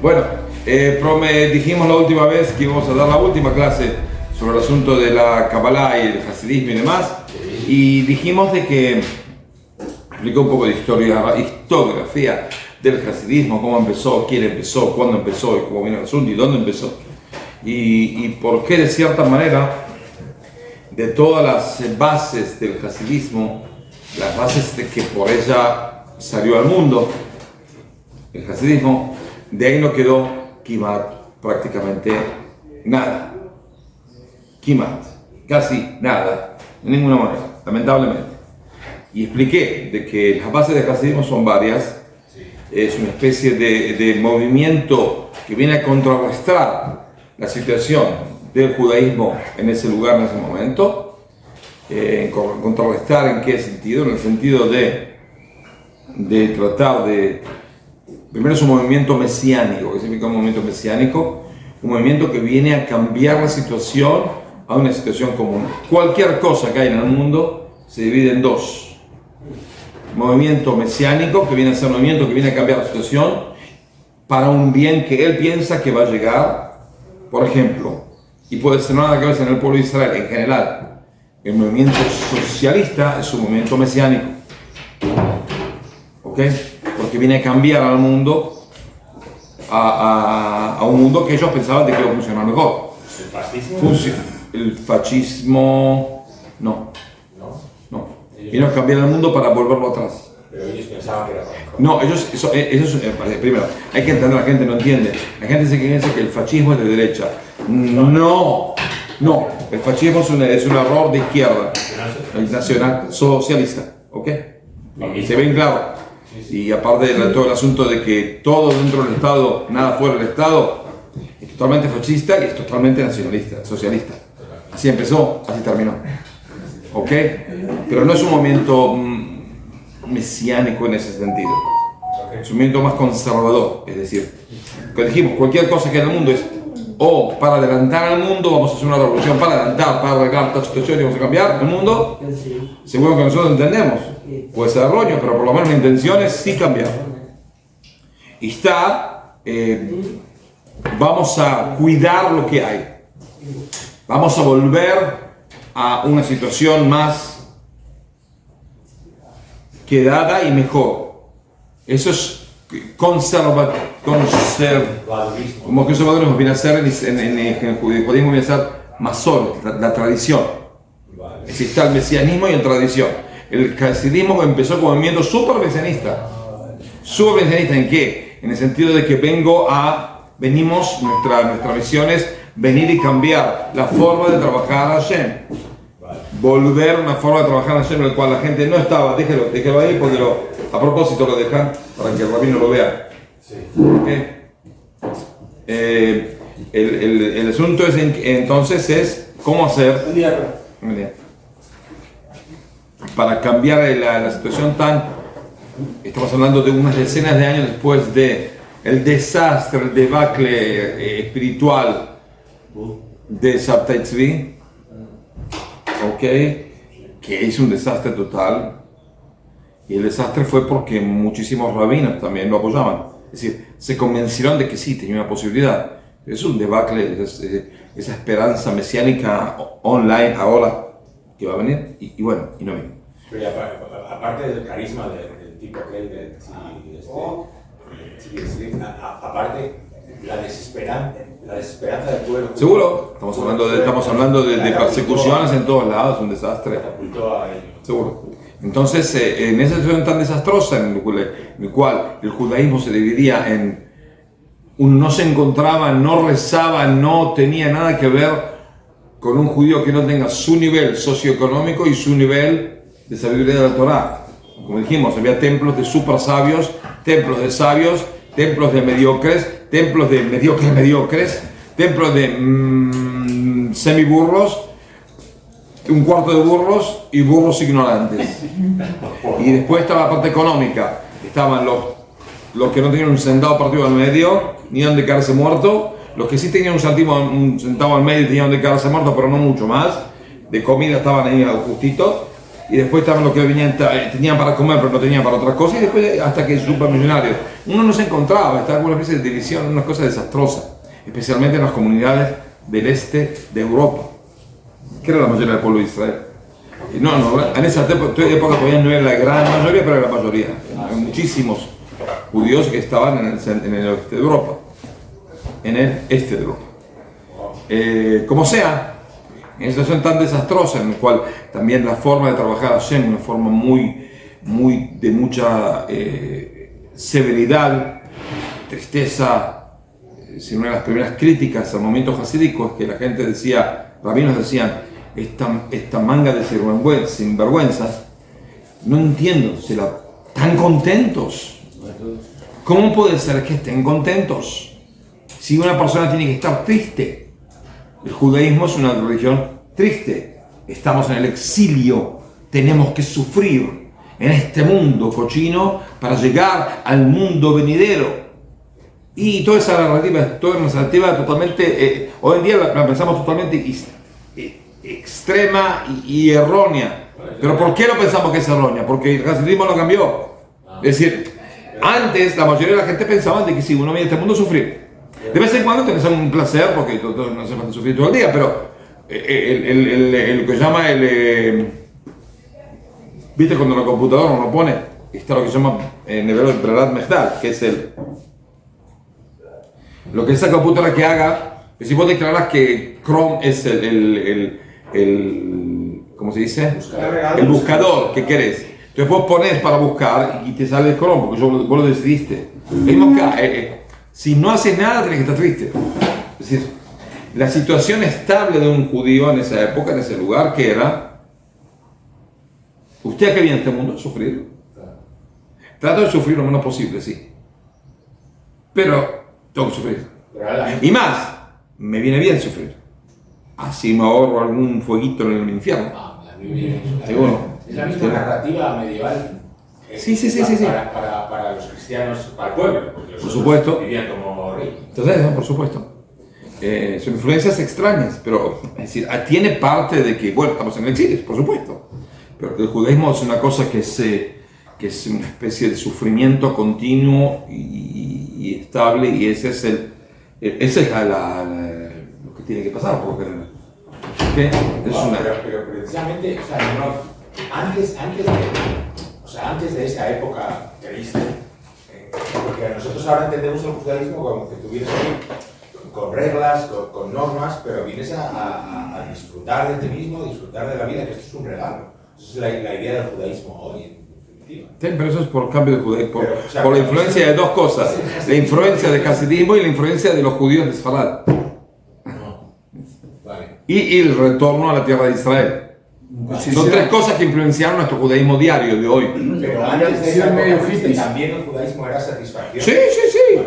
Bueno, dijimos la última vez que íbamos a dar la última clase sobre el asunto de la Kabbalah y el Hasidismo y demás, y dijimos de que explicó un poco de historiografía del Hasidismo, cómo empezó, quién empezó, cuándo empezó y cómo vino el asunto y dónde empezó, y por qué de cierta manera de todas las bases del Hasidismo, las bases de que por ella salió al mundo el Hasidismo, de ahí no quedó Kimat prácticamente nada. Kimat, casi nada, de ninguna manera, lamentablemente. Y expliqué de que las bases del Hasidismo son varias. Es una especie de movimiento que viene a contrarrestar la situación del judaísmo en ese lugar, en ese momento. Contrarrestar en qué sentido? En el sentido de tratar de... Primero es un movimiento mesiánico. ¿Qué significa un movimiento mesiánico? Un movimiento que viene a cambiar la situación a una situación común. Cualquier cosa que hay en el mundo se divide en dos. Movimiento mesiánico, que viene a ser un movimiento que viene a cambiar la situación para un bien que él piensa que va a llegar. Por ejemplo, y puede ser nada que ver en el pueblo de Israel en general, el movimiento socialista es un movimiento mesiánico. ¿Ok? Porque viene a cambiar al mundo a un mundo que ellos pensaban de que iba a funcionar mejor. ¿El fascismo? El fascismo no. Vino a cambiar el mundo para volverlo atrás. Pero ellos pensaban que era mejor. No, primero, hay que entender, la gente no entiende. La gente se piensa que el fascismo es de derecha. No, el fascismo es un error de izquierda. El nacional socialista, ¿ok? Se ven claro. Y aparte de todo el asunto de que todo dentro del Estado, nada fuera del Estado, es totalmente fascista y es totalmente nacionalista, socialista. Así empezó, así terminó. ¿Ok? Pero no es un movimiento mesiánico en ese sentido. Es un movimiento más conservador. Es decir, que dijimos, cualquier cosa que hay en el mundo es o para adelantar al mundo, vamos a hacer una revolución para adelantar, para arreglar esta situación y vamos a cambiar el mundo, según que nosotros entendemos. Puede ser erróneo, pero por lo menos la intención es sí cambiar. Y vamos a cuidar lo que hay. Vamos a volver a una situación más quedada y mejor. Eso es conservadurismo. Como conservadurismo viene a ser en el judaísmo viene a ser masón, la tradición. Existe el mesianismo y la tradición. El hasidismo empezó como movimiento súper mesianista. ¿Súper mesianista en qué? En el sentido de que venimos, nuestra misión es venir y cambiar la forma de trabajar a Hashem. Volver a una forma de trabajar a Hashem en la cual la gente no estaba. Déjelo ahí porque a propósito lo dejan para que el rabino lo vea. ¿Okay? El asunto entonces es cómo hacer para cambiar la situación estamos hablando de unas decenas de años después de el desastre, el debacle espiritual de Shabtai Tzvi, que es un desastre total, y el desastre fue porque muchísimos rabinos también lo apoyaban, es decir, se convencieron de que sí, tenía una posibilidad. Es un debacle, esa esperanza mesiánica online ahora que va a venir, y bueno, y no viene. Pero aparte del carisma del tipo aquel, aparte la desesperanza del pueblo. Seguro, estamos hablando de persecuciones en todos lados, un desastre. Seguro. Entonces, en esa situación tan desastrosa en el cual el judaísmo se dividía en no se encontraba, no rezaba, no tenía nada que ver con un judío que no tenga su nivel socioeconómico y su nivel de sabiduría de la Torá. Como dijimos, había templos de super sabios, templos de sabios, templos de mediocres, templos de mediocres, templos de semiburros, un cuarto de burros y burros ignorantes. Y después estaba la parte económica, estaban los que no tenían un centavo partido al medio, ni donde quedarse muerto, los que sí tenían un centavo al medio y tenían donde quedarse muerto, pero no mucho más, de comida estaban ahí justitos, y después estaban los que venían, tenían para comer pero no tenían para otras cosas, y después hasta que supermillonarios. Uno no se encontraba, estaba con una especie de división, una cosa desastrosa, especialmente en las comunidades del este de Europa, que era la mayoría del pueblo de Israel. Y no, en esa época todavía no era la gran mayoría, pero era la mayoría. Hay muchísimos judíos que estaban en el oeste de Europa, en el este de Europa. Como sea, en una situación tan desastrosa en la cual también la forma de trabajar a Hashem, una forma de mucha severidad, tristeza, si una de las primeras críticas al movimiento hasídico es que la gente decía, rabinos decían, esta manga de sinvergüenzas, no entiendo, ¿están contentos? ¿Cómo puede ser que estén contentos si una persona tiene que estar triste? El judaísmo es una religión triste. Estamos en el exilio, tenemos que sufrir en este mundo cochino para llegar al mundo venidero. Y toda esa narrativa totalmente, hoy en día la pensamos totalmente extrema y errónea. ¿Pero por qué lo pensamos que es errónea? Porque el hasidismo lo cambió. Es decir, antes la mayoría de la gente pensaba de que si uno viene a este mundo a sufrir. De vez en cuando tenés un placer, porque no hace falta sufrir todo el día, pero lo que llama ¿viste cuando en la computadora uno pone? Está lo que se llama en hebreo el Brerat Mehdal, que es lo que esa computadora que haga, que si vos declarás que Chrome es ¿cómo se dice? El buscador que querés. Entonces vos pones para buscar y te sale Chrome, porque vos lo decidiste. Si no haces nada, tenés que estar triste. Es decir, la situación estable de un judío en esa época, en ese lugar, que era: ¿usted a qué viene a este mundo? A sufrir. Trato de sufrir lo menos posible, sí. Pero tengo que sufrir. Y más, me viene bien sufrir. Así me ahorro algún fueguito en el infierno. Seguro. Es la misma narrativa medieval. Sí. Para los cristianos, para el pueblo. Por supuesto. Vivían como rey. Entonces, por supuesto. Son influencias extrañas, pero es decir, tiene parte de que, bueno, estamos en el exilio, por supuesto. Pero el judaísmo es una cosa que es una especie de sufrimiento continuo y estable, y ese es lo que tiene que pasar, por lo general. ¿Okay? Pero precisamente, o sea, antes de esa época triste, porque nosotros ahora entendemos el judaísmo como que tú vienes aquí con reglas, con normas, pero vienes a disfrutar de ti mismo, disfrutar de la vida, que esto es un regalo. Esa es la idea del judaísmo hoy, en definitiva. Sí, pero eso es por cambio de judaísmo, por la influencia de dos cosas: la influencia del hasidismo y la influencia de los judíos de Sfarad. Vale. Y el retorno a la tierra de Israel. Son tres cosas que influenciaron nuestro judaísmo diario de hoy. Pero antes de esa época, también el judaísmo era satisfacción. Sí,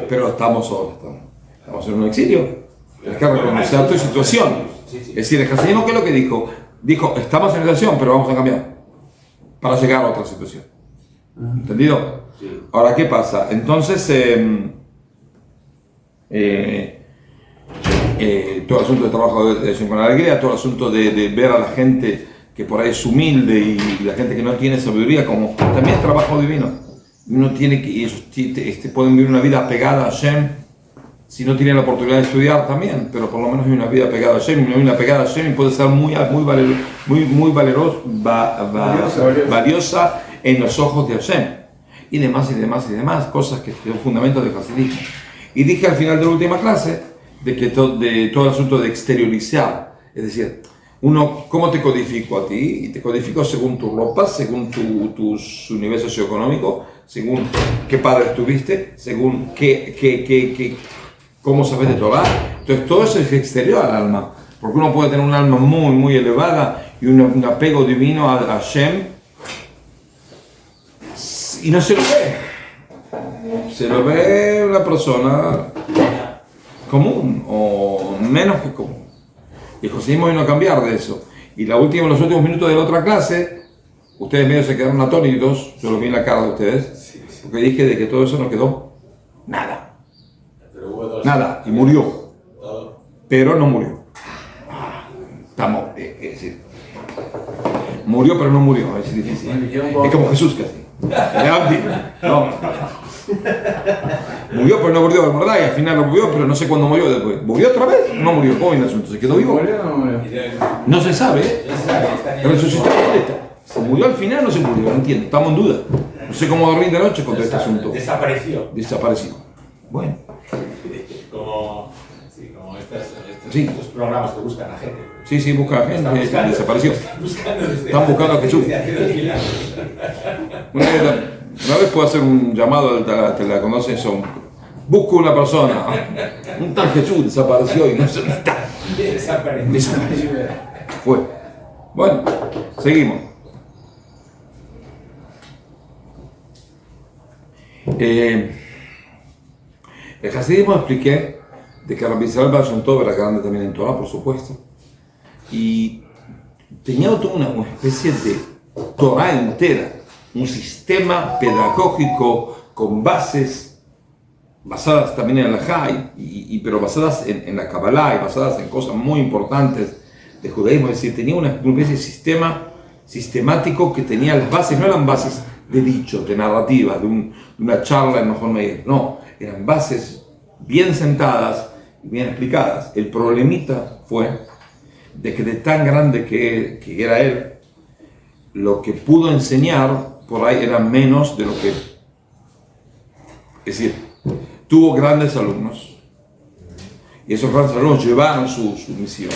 pero estamos en un exilio. Tienes que reconocer tu situación. Es decir, el hasidismo, ¿qué es lo que dijo? Dijo, estamos en una situación, pero vamos a cambiar para llegar a otra situación. ¿Entendido? Sí. Ahora, ¿qué pasa? Entonces, todo el asunto de trabajo de con alegría, todo el asunto de ver a la gente que por ahí es humilde y la gente que no tiene sabiduría, como también es trabajo divino. Uno tiene que, ellos pueden vivir una vida pegada a Hashem, si no tienen la oportunidad de estudiar también, pero por lo menos hay una vida pegada a Hashem, una vida pegada a Hashem puede ser muy valiosa en los ojos de Hashem, y demás, cosas que son fundamentos del hasidismo. Y dije al final de la última clase de todo el asunto de exteriorizar, es decir, uno, ¿cómo te codifico a ti? Y te codifico según tu ropa, según tu nivel socioeconómico, según qué padres tuviste, según cómo sabes de Torah. Entonces todo eso es exterior al alma, porque uno puede tener un alma muy elevada y un apego divino a Hashem y no se lo ve. Se lo ve una persona común o menos que común. Y el hasidismo vino a cambiar de eso. Y los últimos minutos de la otra clase, ustedes medio se quedaron atónitos, yo lo vi en la cara de ustedes, porque dije de que todo eso no quedó nada. Nada, y murió. Pero no murió. Estamos, es decir, Murió pero no murió, es difícil. Es como Jesús casi. No. Murió pero no murió, ¿verdad? Y al final no murió, pero no sé cuándo murió después. ¿Murió otra vez? No murió. ¿Cómo es el asunto? ¿Se quedó vivo? ¿Murió o no murió? No se sabe, ¿eh? Resucitó. ¿Se murió al final o no se murió? No entiendo. Estamos en duda. No sé cómo dormir de noche contra este asunto. Desapareció. Bueno. Como estos programas que buscan a gente. Sí, busca a gente. Desapareció. Están buscando a Jesús. Una vez puedo hacer un llamado, te la conocen, busco una persona. Un tal Jesús desapareció y no sé dónde está. Desapareció. Fue. Bueno, seguimos. El hasidismo expliqué de que Rabbi Israel Baal Shem Tov era grande también en Torah, por supuesto, y tenía toda una especie de Torah entera, un sistema pedagógico con bases basadas también en la Jai, pero basadas en la Kabbalah y basadas en cosas muy importantes de judaísmo. Es decir, tenía una especie de sistema sistemático que tenía las bases, no eran bases de dichos, de narrativa, de una charla en Mejor Meir, no, eran bases bien sentadas y bien explicadas. El problemita fue de que de tan grande que era él, lo que pudo enseñar por ahí era menos de lo que... Es decir, tuvo grandes alumnos y esos grandes alumnos llevaron su misión.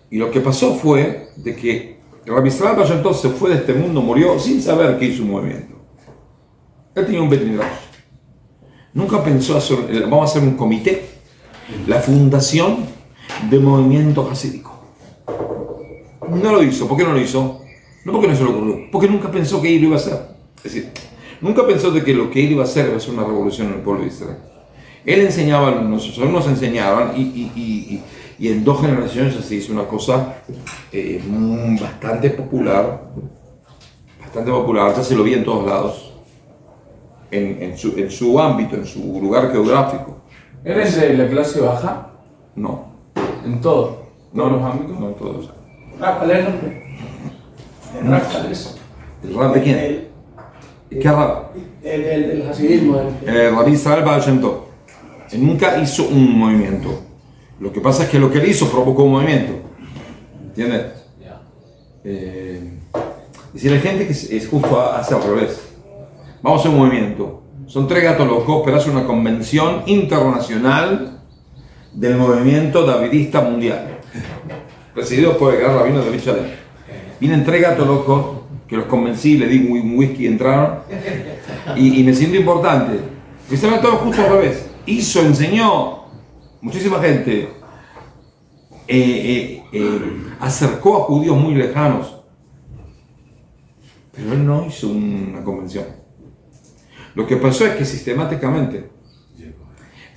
Y lo que pasó fue de que Rabbi Israel Baal Shem Tov se fue de este mundo, murió sin saber qué hizo un movimiento. Él tenía un Beit Midrash. Nunca pensó vamos a hacer un comité, la fundación de movimiento hasídico. No lo hizo. ¿Por qué no lo hizo? No porque no se le ocurrió, porque nunca pensó que él lo iba a hacer. Es decir, nunca pensó de que lo que él iba a hacer iba a ser una revolución en el pueblo de Israel. Él enseñaba, nuestros alumnos enseñaban y en 2 generaciones se hizo una cosa bastante popular, ya se lo vi en todos lados, en su ámbito, en su lugar geográfico. ¿Eres de la clase baja? No. ¿En todo? No, los ámbitos? No en todos. ¿Cuál es el nombre? ¿Cuál es? ¿El rap de quién? ¿Qué rap? El hasidismo. Rabbi Israel Baal Shem Tov. Él nunca hizo un movimiento. Lo que pasa es que lo que él hizo provocó un movimiento. ¿Entiendes? Y si la gente que es justo hace al revés. Vamos a hacer un movimiento. Son 3 gatos locos, pero hace una convención internacional del movimiento davidista mundial, presidido por el gran rabino David Shalem. Vienen 3 gatos locos que los convencí, le di un whisky y entraron. Y me siento importante. Y se me todo justo al revés. Enseñó muchísima gente, acercó a judíos muy lejanos, pero él no hizo una convención. Lo que pasó es que sistemáticamente,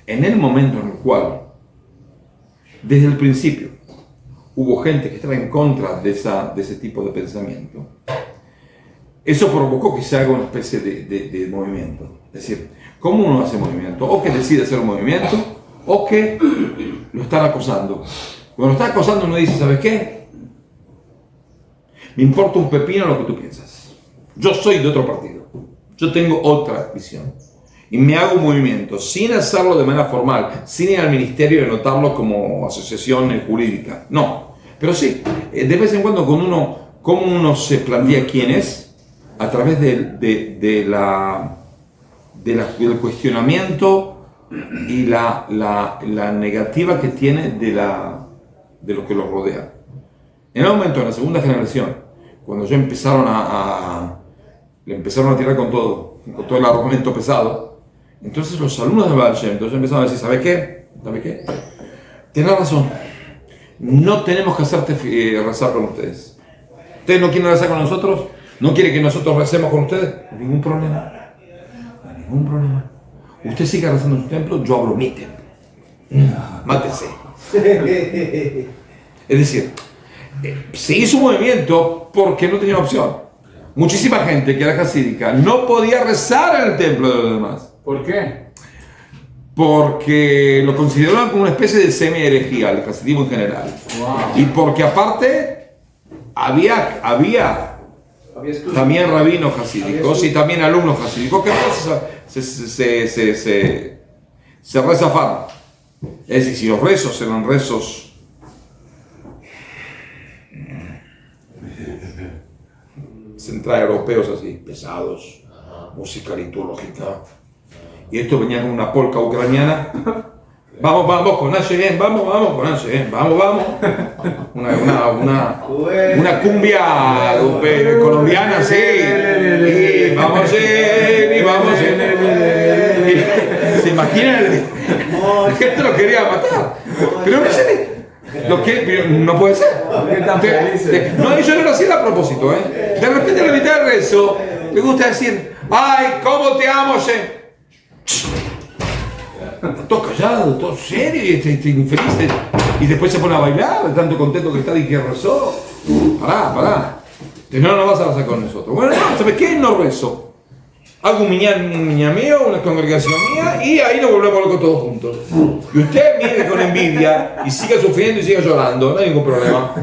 en el momento en el cual, desde el principio, hubo gente que estaba en contra de ese tipo de pensamiento, eso provocó que se haga una especie de movimiento. Es decir, ¿cómo uno hace movimiento? O que decide hacer un movimiento, o que lo están acosando. Cuando lo están acosando uno dice, ¿sabes qué? Me importa un pepino lo que tú piensas. Yo soy de otro partido. Yo tengo otra visión. Y me hago un movimiento, sin hacerlo de manera formal, sin ir al ministerio y anotarlo como asociación jurídica. No. Pero sí, de vez en cuando como uno se plantea quién es, a través del cuestionamiento y la negativa que tiene de lo que los rodea. En el momento, en la segunda generación, cuando ya le empezaron a tirar con todo el argumento pesado, entonces los alumnos de Baal Shem entonces empezaron a decir, ¿sabe qué? Tienes razón, no tenemos que hacerte rezar con ustedes. ¿Ustedes no quieren rezar con nosotros? ¿No quieren que nosotros recemos con ustedes? No hay ningún problema. Usted siga rezando en su templo, yo abro mi templo. Mátese. Es decir, se hizo un movimiento porque no tenía opción. Muchísima gente que era hasídica no podía rezar en el templo de los demás. ¿Por qué? porque lo consideraban como una especie de semi-herejía, el hasidismo en general. Wow. Y porque aparte había Había estudio. también rabinos hasídicos y también alumnos hasídicos que se rezafaron. Es decir, si los rezos eran rezos centroeuropeos así, pesados, música litúrgica, y esto venía con una polca ucraniana, vamos con Hashem, vamos con Hashem, vamos, una cumbia colombiana así, y vamos se imaginan, la gente lo quería matar, pero no puede ser. No, ellos no lo hacían a propósito, ¿eh? De repente a la mitad del rezo le gusta decir, ay, cómo te amo, Hashem. Todo callado, todo serio y infeliz, y después se pone a bailar, de tanto contento que está y que rezó. Pará. No vas a rezar con nosotros. Bueno, ¿sabes qué? No rezo. Hago un niña mío, una congregación mía, y ahí nos volvemos locos todos juntos. Y usted mire con envidia y siga sufriendo y siga llorando, no hay ningún problema.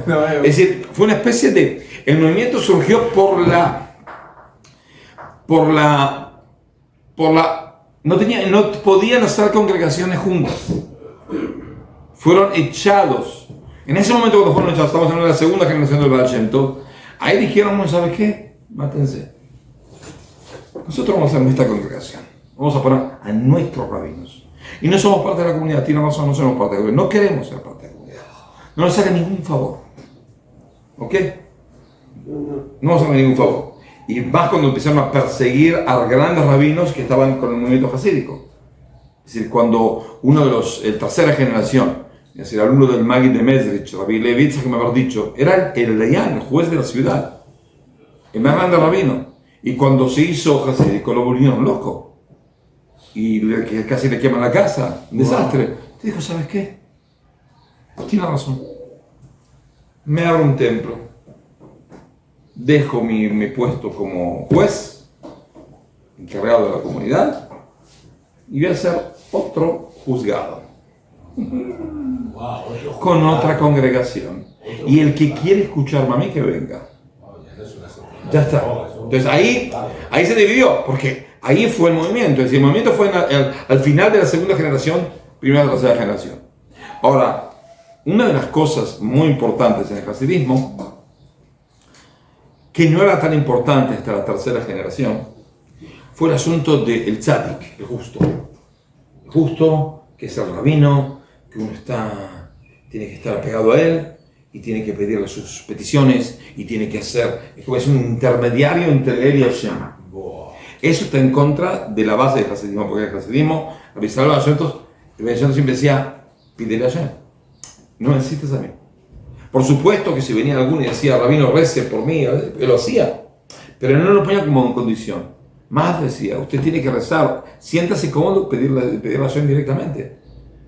Es decir, fue una especie de... El movimiento surgió por la... No podían hacer congregaciones juntas. Fueron echados. En ese momento cuando fueron echados, estamos en la segunda generación del Baal Shem Tov, ahí dijeron, ¿sabes qué? Mátense. Nosotros vamos a hacer nuestra congregación. Vamos a poner a nuestros rabinos. Y no somos parte de la comunidad, tiene razón, no somos parte de la comunidad. No queremos ser parte de la comunidad. No nos hagan ningún favor. ¿Ok? No nos hagan ningún favor. Y más cuando empezaron a perseguir a grandes rabinos que estaban con el movimiento hasídico. Es decir, cuando uno de la tercera generación, es decir, el alumno del Magid de Mezrich, Rabbi Levitz, que me había dicho, era el Dayan, el juez de la ciudad, el más grande rabino. Y cuando se hizo hasídico lo volvieron loco. Y casi le queman la casa, un desastre. Te dijo, ¿sabes qué? Tiene razón. Me abro un templo. Dejo mi puesto como juez, encargado de la comunidad, y voy a ser otro juzgado. Con otra congregación. Y el que quiere escucharme a mí, que venga. Ya está. Entonces ahí se dividió, porque ahí fue el movimiento. Es decir, el movimiento fue al final de la segunda generación, primera y tercera generación. Ahora, una de las cosas muy importantes en el hasidismo, que no era tan importante hasta la tercera generación, fue el asunto del tzadik, el justo. El justo, que es el rabino, que uno tiene que estar apegado a él, y tiene que pedirle sus peticiones, y tiene que hacer, es como es un intermediario entre él y Hashem. Eso está en contra de la base del hasidismo, porque el hasidismo, el siempre decía, pídele a Hashem, no necesitas a mí. Por supuesto que si venía alguno y decía, rabino, rece por mí, él lo hacía, pero no lo ponía como en condición. Más decía, usted tiene que rezar, siéntase cómodo, pedirle a Hashem directamente.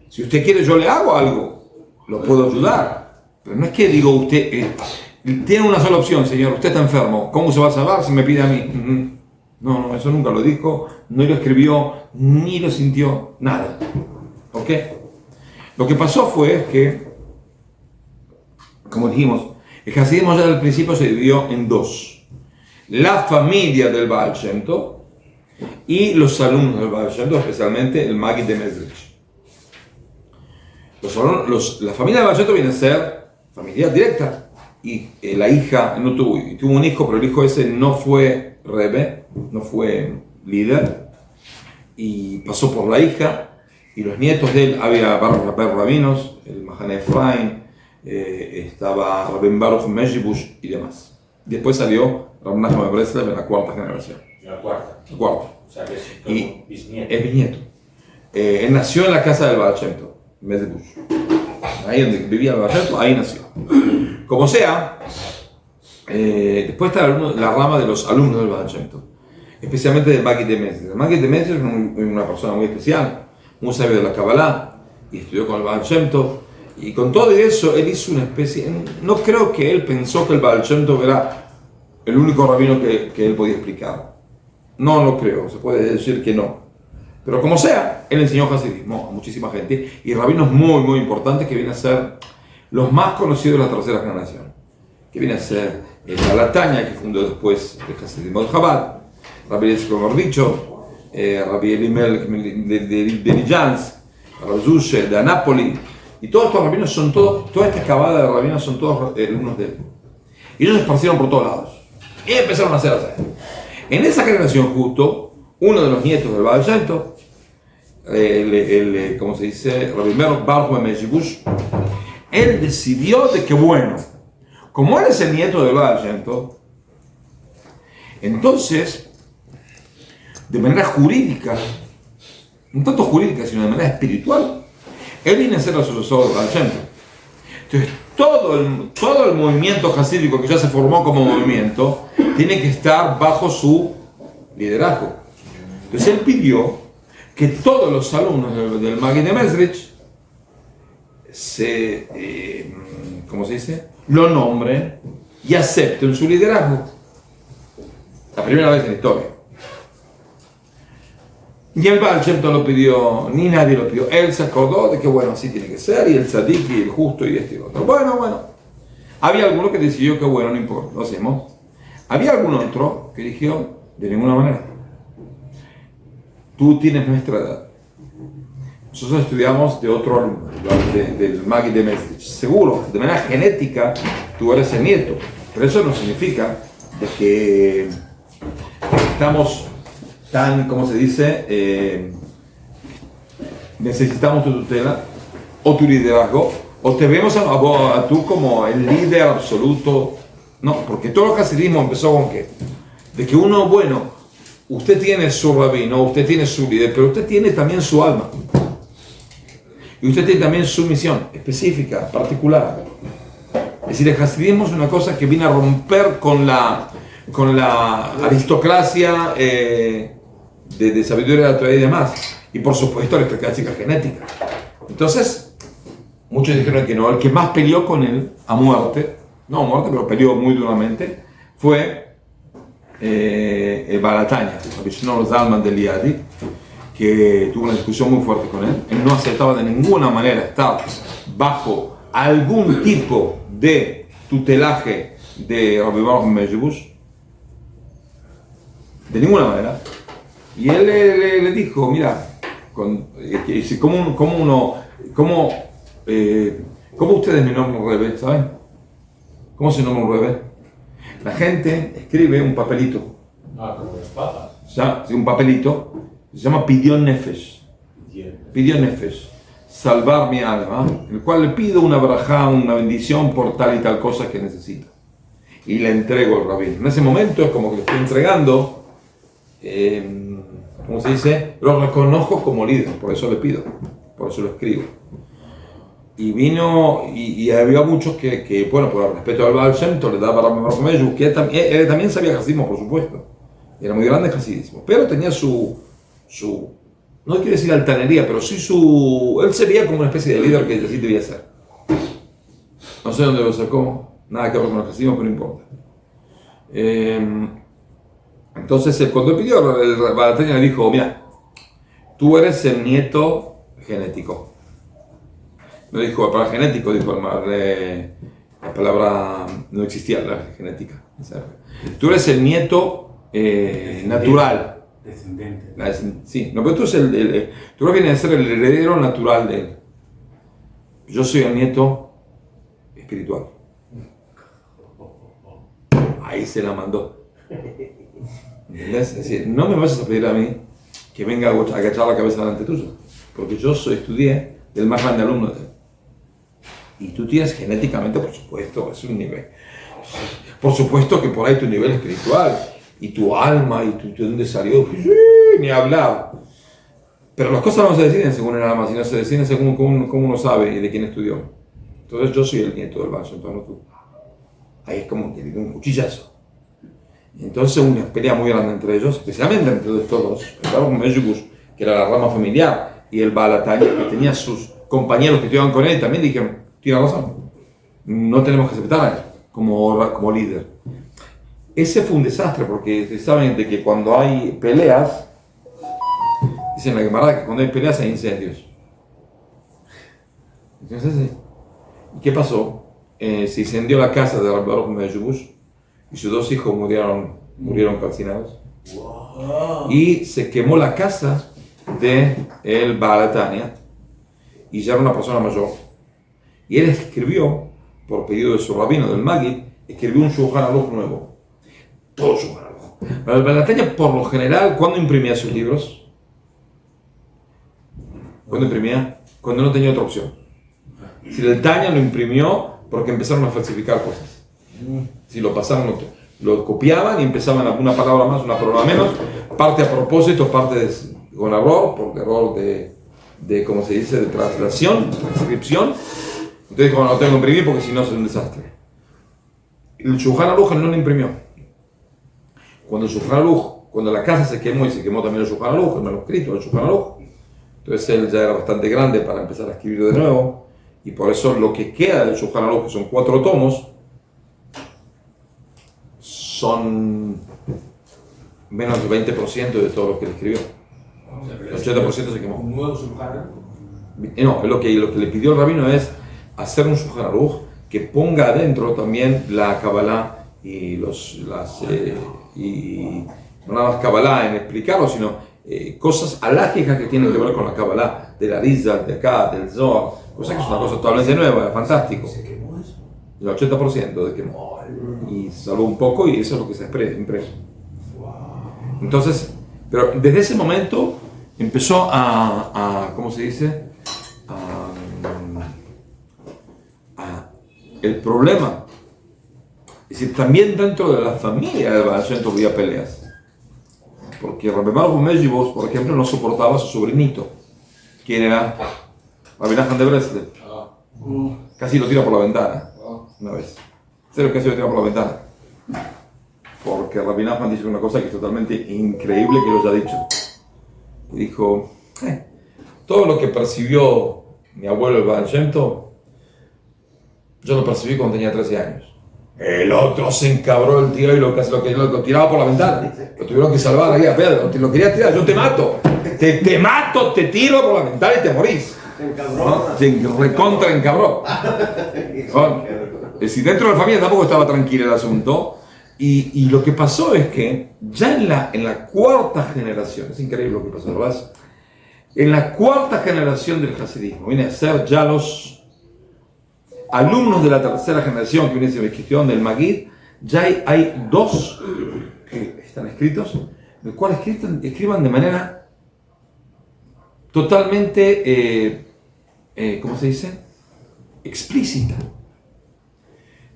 Si usted quiere, yo le hago algo, lo puedo ayudar, pero no es que digo, usted tiene una sola opción, señor, usted está enfermo, ¿cómo se va a salvar si me pide a mí? No, eso nunca lo dijo, no lo escribió, ni lo sintió, nada. ¿Ok? Lo que pasó fue que, como dijimos, el hasidismo ya al principio se dividió en dos. La familia del Baal Shem Tov y los alumnos del Baal Shem Tov, especialmente el Magid de Mezrich. La familia del Baal Shem Tov viene a ser familia directa. Y la hija tuvo un hijo, pero el hijo ese no fue Rebbe, no fue líder, y pasó por la hija, y los nietos de él, había varios rabinos, el Mahane Efraim, estaba Rabben Baruch Mejibush y demás. Después salió Rabbi Nachman Breslev en la cuarta generación. La cuarta. La cuarta. O sea que es Y bisnieto. es bisnieto. Él nació en la casa del Baal Shem Tov, Mejibush. Ahí donde vivía el Baal Shem Tov, ahí nació. Como sea, después está la rama de los alumnos del Baal Shem Tov, especialmente del Magid de Mezrich. El Magid de Mezrich es una persona muy especial, muy sabio de la Kabbalah, y estudió con el Baal Shem Tov. Y con todo eso, él hizo una especie... No creo que él pensó que el Baal Shem Tov era el único rabino que él podía explicar. No lo creo, se puede decir que no. Pero como sea, él enseñó hasidismo a muchísima gente y rabinos muy, muy importantes que vienen a ser los más conocidos de la tercera generación. Que viene a ser el Balatanya, que fundó después el hasidismo de Chabad, Rabbi Eliezer Gordicho, Rabbi Elimel de Lizansk, Rabbi Zushe de Anápolis, y todos estos rabinos son todos, toda esta cabada de rabinos son todos alumnos de él. Y ellos se esparcieron por todos lados. Y empezaron a hacer. En esa generación justo, uno de los nietos del Baal Shem Tov, ¿cómo se dice? Rabbi Meir Baruch Mejibush, él decidió de que bueno, como él es el nieto del Baal Shem Tov, entonces, de manera jurídica, no tanto jurídica, sino de manera espiritual, él viene a ser el sucesor del Baal Shem Tov. Entonces, todo el movimiento hasídico que ya se formó como movimiento tiene que estar bajo su liderazgo. Entonces él pidió que todos los alumnos del Maggid de Mezrich ¿cómo se dice? Lo nombren y acepten su liderazgo. La primera vez en la historia. Y el Baal Shem Tov lo pidió, ni nadie lo pidió. Él se acordó de que bueno, así tiene que ser, y el tzadik y el justo y este y otro. Bueno. Había alguno que decidió que bueno, no importa, lo hacemos. Había algún otro que dijo, de ninguna manera. Tú tienes nuestra edad. Nosotros estudiamos de otro alumno, del Maggid de Mezrich. Seguro, de manera genética, tú eres el nieto. Pero eso no significa de que estamos tan, ¿cómo se dice? Necesitamos tu tutela o tu liderazgo, o te vemos a tú como el líder absoluto. No, porque todo el hasidismo empezó con qué? De que uno, bueno, usted tiene su rabino, usted tiene su líder, pero usted tiene también su alma. Y usted tiene también su misión específica, particular. Es decir, el hasidismo es una cosa que viene a romper con la aristocracia de sabiduría de la Torah y demás. Y por supuesto, la aristocracia genética. Entonces, muchos dijeron que no. El que más peleó con él a muerte, no a muerte, pero peleó muy duramente, fue el Balatanya, el Shlomo Zalman de Liadi, que tuvo una discusión muy fuerte con él. Él no aceptaba de ninguna manera estar bajo algún tipo de tutelaje de Rabbi Baruch Mejibush, de ninguna manera. Y él le dijo, mira, ¿cómo ustedes me nombran Rebe? ¿Saben? ¿Cómo se nombra un Rebe? La gente escribe un papelito. Como los papas. Ya, un papelito. Se llama Pidyon Nefesh. Pidyon Nefesh. Salvar mi alma. El cual le pido una brajá, una bendición por tal y tal cosa que necesita. Y le entrego al rabino. En ese momento es como que le estoy entregando, ¿cómo se dice? Lo reconozco como líder, por eso le pido, por eso lo escribo. Y vino, y había muchos que bueno, por el respeto al Baal Shem Tov, le daba Rabbi Baruch Mejibush, que él también sabía hasidismo, por supuesto. Era muy grande el hasidismo, pero tenía su, no quiero decir altanería, pero sí él se veía como una especie de líder que así debía ser. No sé dónde lo sacó, nada que ver con el hasidismo, pero no importa. Entonces, cuando pidió, el Balatanya le dijo, mira, tú eres el nieto genético. No dijo la palabra genético, dijo la palabra, no existía la genética. Tú eres el nieto natural. Descendente. Sí, no, pero tú vienes a ser el heredero natural de él. Yo soy el nieto espiritual. Ahí se la mandó. ¿Entendés? Es decir, no me vayas a pedir a mí que venga a agachar la cabeza delante tuyo, porque yo estudié del más grande alumno de él. Y tú tienes genéticamente, por supuesto, es un nivel. Por supuesto que por ahí tu nivel espiritual y tu alma y de dónde salió, ni hablar. Pero las cosas no se deciden según el alma, sino se deciden según cómo uno sabe y de quién estudió. Entonces yo soy el nieto del Baal Shem Tov, no tú. Ahí es como que un cuchillazo. Entonces una pelea muy grande entre ellos, especialmente entre estos dos. El Baruch Mejibush, que era la rama familiar, y el Balatanya, que tenía sus compañeros que estudiaban con él, también dijeron, tiene razón, no tenemos que aceptar a él como líder. Ese fue un desastre, porque saben de que cuando hay peleas, Dice en la Gemara que cuando hay peleas hay incendios. Entonces, ¿y qué pasó? Se incendió la casa de Rabbi Baruch Meyabush y sus dos hijos murieron calcinados. Wow. Y se quemó la casa de el Baal Tanya y ya era una persona mayor. Y él escribió, por pedido de su rabino del Magid, escribió un Shulchan Aruch nuevo. Todo Shulchan Aruch. Pero el Baal Tanya, por lo general, ¿cuándo imprimía sus libros? ¿Cuándo imprimía? Cuando no tenía otra opción. Si el Tanya lo imprimió porque empezaron a falsificar cosas. Si lo pasaron, lo copiaban y empezaban una palabra más, una palabra menos, parte a propósito, parte con error, por error de ¿cómo se dice?, de translación, transcripción. Entonces, como no tengo que imprimir porque si no es un desastre. El Shulchan Aruch no lo imprimió. Cuando la casa se quemó y se quemó también el Shulchan Aruch, el manuscrito del Shulchan Aruch, entonces él ya era bastante grande para empezar a escribir de nuevo, y por eso lo que queda del Shulchan Aruch, que son 4 tomos, son menos del 20% de todo lo que él escribió. El 80% se quemó. ¿Un nuevo Shulchan Aruch? No, lo que le pidió el rabino es hacer un Shulchan Aruch que ponga adentro también la Kabbalah y no nada más Kabbalah en explicarlo, sino cosas alágicas que tienen que ver con la Kabbalah, de la Rizal, de acá, del Zohar, cosa que es una cosa totalmente nueva, fantástico. ¿Se quemó eso? El 80% de quemó. Y salvó un poco y eso es lo que se impresa. Entonces, pero desde ese momento empezó ¿cómo se dice? El problema. Es decir, también dentro de la familia del Baal Shem Tov había peleas. Porque Rabbi Baruch Meyabush, por ejemplo, no soportaba a su sobrinito, quien era Rabbi Nachman de Breslev. Casi lo tira por la ventana una vez. ¿Sabes casi lo tira por la ventana? Porque Rabbi Nachman dice una cosa que es totalmente increíble que lo haya dicho. Y dijo, todo lo que percibió mi abuelo el Baal Shem Tov, yo lo percibí cuando tenía 13 años. El otro se encabró el tío y lo tiraba por la ventana. Lo tuvieron que salvar ahí a Pedro. Lo quería tirar, yo te mato. Te mato, te tiro por la ventana y te morís. ¿No? Se recontra encabró. Bueno, es decir, dentro de la familia tampoco estaba tranquilo el asunto. Y lo que pasó es que ya en la cuarta generación, es increíble lo que pasó, ¿verdad? En la cuarta generación del hasidismo, viene a ser ya los alumnos de la tercera generación que viene a ser el cuestión del Magid, ya hay 2 que están escritos, los cuales escriban de manera totalmente, ¿cómo se dice?, explícita,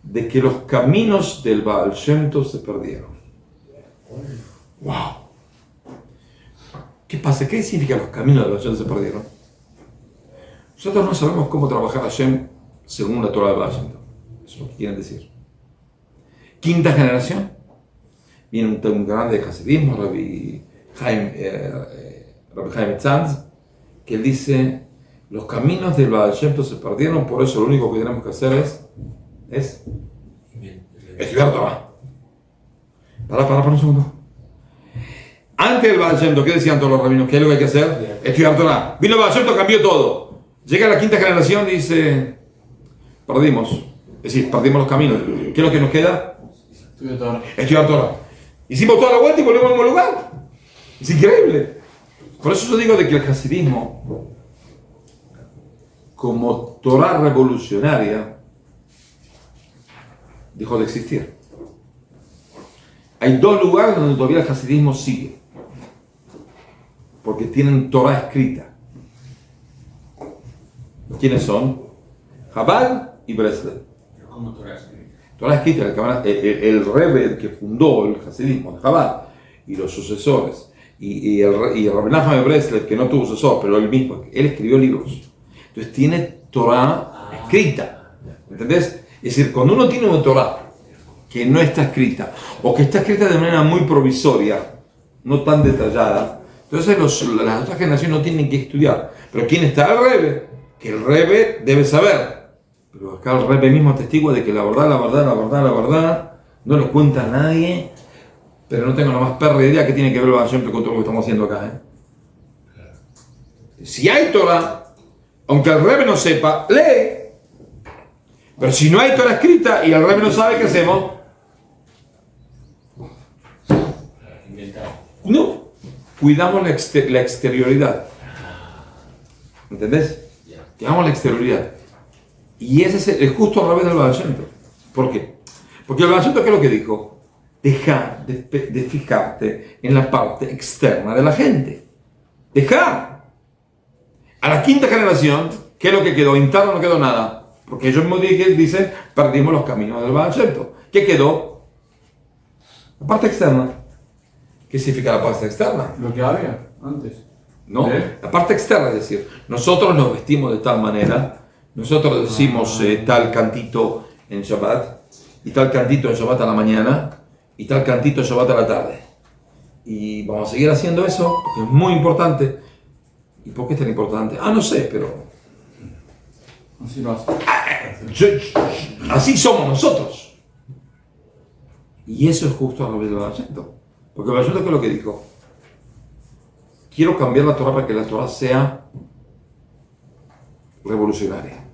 de que los caminos del Baal Shem Tov se perdieron. ¡Wow! ¿Qué pasa? ¿Qué significa los caminos del Baal Shem Tov se perdieron? Nosotros no sabemos cómo trabajar Hashem según la Torah de Baal Shem Tov. Eso es lo que quieren decir. Quinta generación, viene un grande de hasidismo, Rabbi Chaim Tzanz, que él dice, los caminos del Baal Shem Tov se perdieron, por eso lo único que tenemos que hacer es estudiar Torah. Para un segundo. Antes del Baal Shem Tov, ¿qué decían todos los rabinos? ¿Qué es lo que hay que hacer? Estudiar Torah. Vino el Baal Shem Tov, cambió todo. Llega a la quinta generación y dice, perdimos. Es decir, perdimos los caminos. ¿Qué es lo que nos queda? Estudiar Torah. Hicimos toda la vuelta y volvemos al mismo lugar. Es increíble. Por eso yo digo de que el hasidismo, como Torah revolucionaria, dejó de existir. Hay 2 lugares donde todavía el hasidismo sigue, porque tienen Torah escrita. ¿Quiénes son? Chabad y Breslev. ¿Cómo Torah escrita? Torah escrita, el Rebbe, el que fundó el hasidismo, Chabad, y los sucesores, y Rabbi Nachman de Breslev, que no tuvo sucesor, pero él mismo, él escribió libros. Entonces tiene Torah escrita. ¿Entendés? Es decir, cuando uno tiene una Torah que no está escrita, o que está escrita de manera muy provisoria, no tan detallada, entonces las otras generaciones no tienen que estudiar. Pero ¿quién está? El Rebbe, que el Rebbe debe saber. Pero acá el Rebbe mismo testigo de que la verdad, no lo cuenta a nadie, pero no tengo la más perra idea que tiene que ver el Baal Shem Tov con todo lo que estamos haciendo acá. Si hay Torah, aunque el Rebbe no sepa, lee. Pero si no hay Torah escrita y el Rebbe no sabe, ¿qué hacemos? No, cuidamos la exterioridad. ¿Entendés? Cuidamos la exterioridad. Y ese es justo al revés del Baal Shem Tov. ¿Por qué? Porque el Baal Shem Tov, ¿qué es lo que dijo? Deja de fijarte en la parte externa de la gente. Deja. A la quinta generación, ¿qué es lo que quedó? Interno no quedó nada. Porque ellos mismos dicen, perdimos los caminos del Baal Shem Tov. ¿Qué quedó? La parte externa. ¿Qué significa la parte externa? Lo que había antes. No, ¿Eh? la parte externa, es decir, nosotros nos vestimos de tal manera, nosotros decimos tal cantito en Shabbat, y tal cantito en Shabbat a la mañana, y tal cantito en Shabbat a la tarde. Y vamos a seguir haciendo eso, porque es muy importante. ¿Y por qué es tan importante? No sé, pero Así lo hace. así somos nosotros. Y eso es justo al revés del Baal Shem Tov. Porque el Baal Shem Tov, ¿qué es lo que dijo? Quiero cambiar la Torah para que la Torah sea revolucionaria.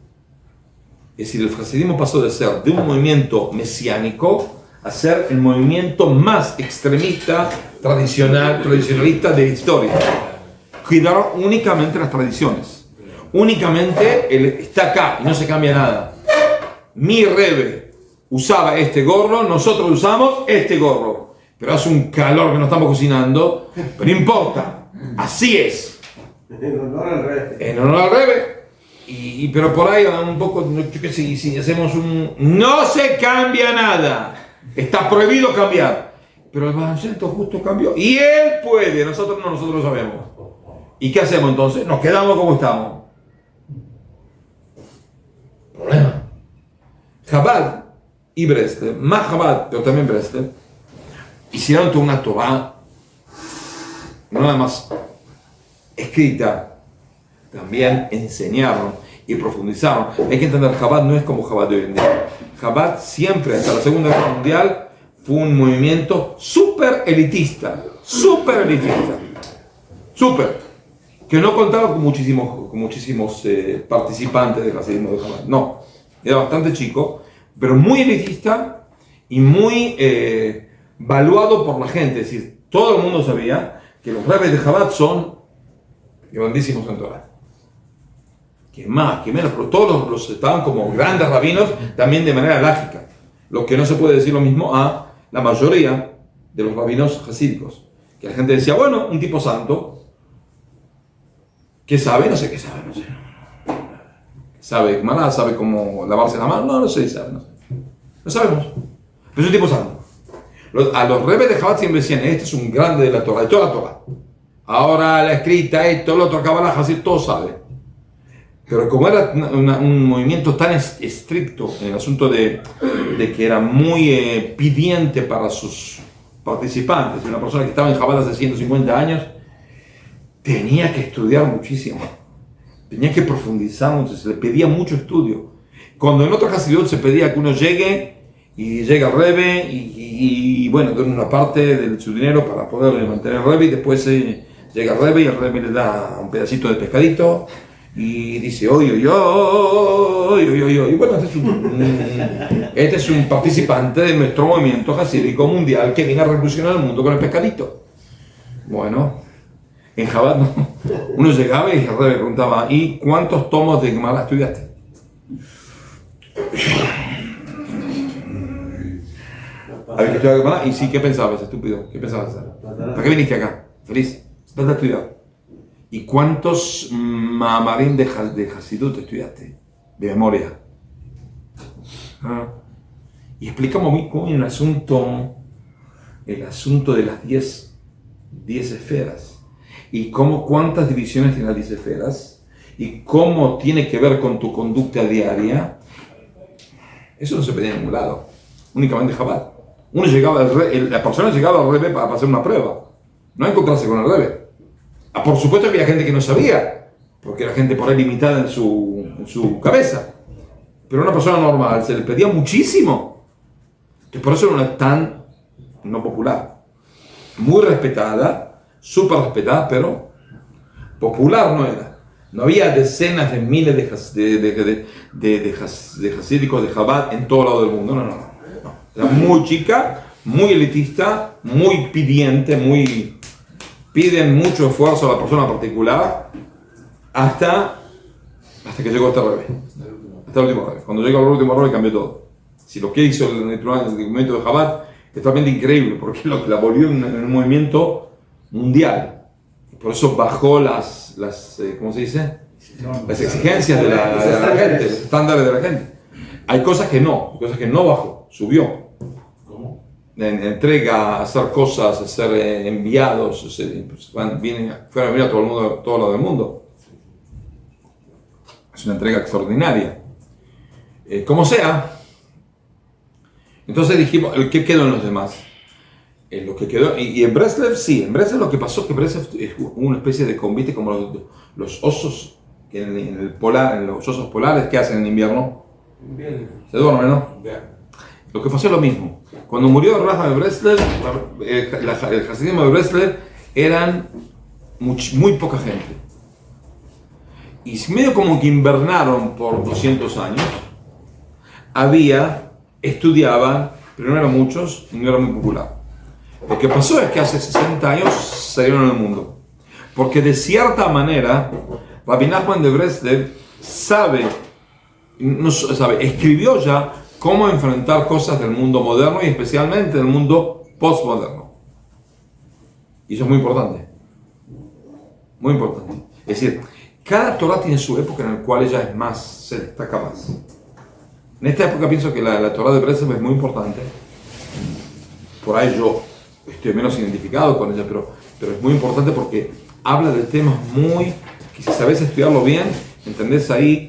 Es decir, el hasidismo pasó de ser de un movimiento mesiánico a ser el movimiento más extremista, tradicionalista de la historia. Cuidaron únicamente las tradiciones. Únicamente está acá y no se cambia nada. Mi Rebbe usaba este gorro, nosotros usamos este gorro. Pero hace un calor que no estamos cocinando, pero no importa. Así es. En honor al Rebbe. En honor al Rebbe. Pero por ahí un poco, yo qué sé, si hacemos no se cambia nada. Está prohibido cambiar. Pero el Baal Shem Tov justo cambió. Y él puede, nosotros no, nosotros lo sabemos. ¿Y qué hacemos entonces? Nos quedamos como estamos. Problema. Chabad y Breslev, más Chabad, pero también Breslev, hicieron toda una Torah, no nada más escrita, también enseñaron y profundizaron. Hay que entender, Chabad no es como Chabad de hoy en día. Chabad siempre, hasta la Segunda Guerra Mundial, fue un movimiento súper elitista, que no contaba con muchísimos participantes del hasidismo de Chabad. No, era bastante chico, pero muy elitista y muy valuado por la gente. Es decir, todo el mundo sabía que los rebes de Chabad son grandísimos en Torah. Que más, que menos, pero todos los estaban como grandes rabinos, también de manera lógica. Lo que no se puede decir lo mismo a la mayoría de los rabinos hasídicos. Que la gente decía, bueno, un tipo santo, ¿qué sabe? No sé qué sabe, no sé. ¿Sabe Gemara? ¿Sabe cómo lavarse la mano? No sé, sabe, no sé. No sabemos. Pero es un tipo santo. A los rebes de Chabad siempre decían, este es un grande de la Torah, de toda la Torah. Ahora la escrita, esto, lo otro, Kabbalah, Hasid, todo sabe. Pero como era un movimiento tan estricto en el asunto de que era muy pidiente para sus participantes, una persona que estaba en Chabad hace 150 años, tenía que estudiar muchísimo, tenía que profundizar mucho, se le pedía mucho estudio. Cuando en otro Hasidut se pedía que uno llegue y llega al Rebbe y bueno, done una parte de su dinero para poder mantener el Rebbe, y después llega el Rebbe y el Rebbe le da un pedacito de pescadito y dice oy. Y bueno, este es un participante de nuestro movimiento hasídico mundial que viene a revolucionar el mundo con el pescadito. Bueno, en Chabad no. Uno llegaba y el Rebbe preguntaba, ¿y cuántos tomos de Gemara estudiaste? A ver, que estudiaba Gemara, y sí, ¿qué pensabas, estúpido? ¿Qué pensabas hacer? ¿Para qué viniste acá? Feliz. ¿Estás estudiando? ¿Y cuántos mamarín de Hasidut estudiaste? De memoria. Y explicamos cómo el asunto de las 10 esferas. Y cuántas divisiones tienen las 10 esferas. Y cómo tiene que ver con tu conducta diaria. Eso no se pedía en ningún lado. Únicamente Chabad. La persona llegaba al Rebbe para hacer una prueba. No encontrarse con el Rebbe. Por supuesto que había gente que no sabía, porque era gente por ahí limitada en su cabeza. Pero a una persona normal se le pedía muchísimo. Que por eso no era tan no popular. Muy respetada, súper respetada, pero popular no era. No había decenas de miles de hasídicos de Chabad en todo lado del mundo. No. Era muy chica, muy elitista, muy pidiente, piden mucho esfuerzo a la persona particular hasta que llegó este revés. Hasta el último revés. Cuando llegó el último revés cambió todo. Si lo que hizo el movimiento de Chabad es totalmente increíble porque lo la volvió en un movimiento mundial. Por eso bajó ¿cómo se dice? Las exigencias de la gente, los estándares de la gente. Hay cosas que no bajó, subió. ¿Cómo? En entrega, hacer cosas, hacer enviados, fueron a venir a todo lado del mundo. Es una entrega extraordinaria. Como sea, entonces dijimos, ¿qué quedó en los demás? Lo que quedó, y en Breslev sí, en Breslev lo que pasó es que Breslev es una especie de convite como los osos, que en los osos polares, ¿qué hacen en invierno? Se duermen, ¿no? Lo que pasó es lo mismo. Cuando murió el Raja de Breslev, el hasidismo de Breslev eran muy poca gente. Y medio como que invernaron por 200 años. Estudiaban, pero no eran muchos y no era muy popular. Lo que pasó es que hace 60 años salieron al mundo. Porque de cierta manera, Rabbi Nachman de Breslev escribió ya cómo enfrentar cosas del mundo moderno y especialmente del mundo postmoderno. Y eso es muy importante. Muy importante. Es decir, cada Torah tiene su época en la cual ella se destaca más. En esta época pienso que la Torah de Breslev es muy importante. Por ahí yo estoy menos identificado con ella, pero es muy importante porque habla de temas que si sabes estudiarlo bien, entendés ahí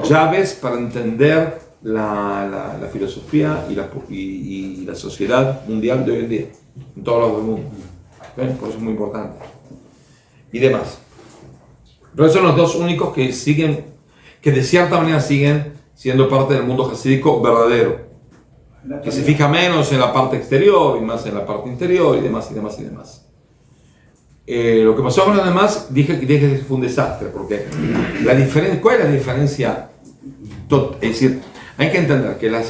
llaves para entender la filosofía y la sociedad mundial de hoy en día, en todos lados del mundo. ¿Ven? Por eso es muy importante. Y demás. Pero son los dos únicos que de cierta manera siguen siendo parte del mundo hasídico verdadero. Que se fija menos en la parte exterior y más en la parte interior y demás. Lo que pasó con los demás, dije que fue un desastre, porque ¿cuál es la diferencia? Es decir, hay que entender que la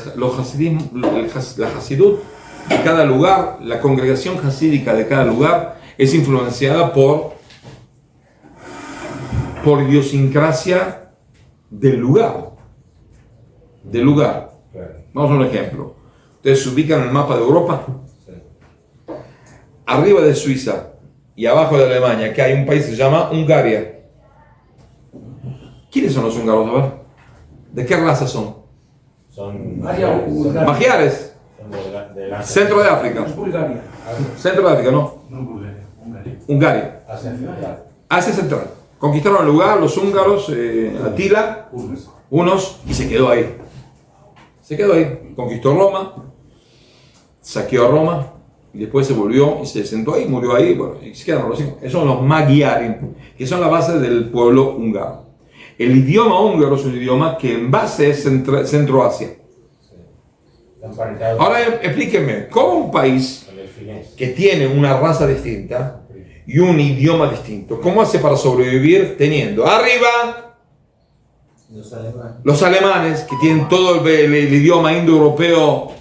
hasidut de cada lugar, la congregación hasídica de cada lugar, es influenciada por idiosincrasia del lugar. Vamos a un ejemplo. Ustedes se ubican en el mapa de Europa. Sí. Arriba de Suiza y abajo de Alemania, que hay un país que se llama Hungaria. ¿Quiénes son los húngaros? A ver. ¿De qué raza son? Son magiares. de Centro de África. Bulgaria. Centro de África, no. No Bulgaria, Hungaria. Hungaria. Asia Central. Conquistaron el lugar, los húngaros, Atila, unos, y se quedó ahí. Conquistó Roma, saqueó a Roma, y después se volvió y se sentó ahí, murió ahí, bueno, y se quedaron los hijos. Esos son los Magyarim, que son la base del pueblo húngaro. El idioma húngaro es un idioma que en base es Centroasia. Ahora explíquenme, ¿cómo un país que tiene una raza distinta y un idioma distinto, cómo hace para sobrevivir teniendo arriba los alemanes, que tienen todo el idioma indoeuropeo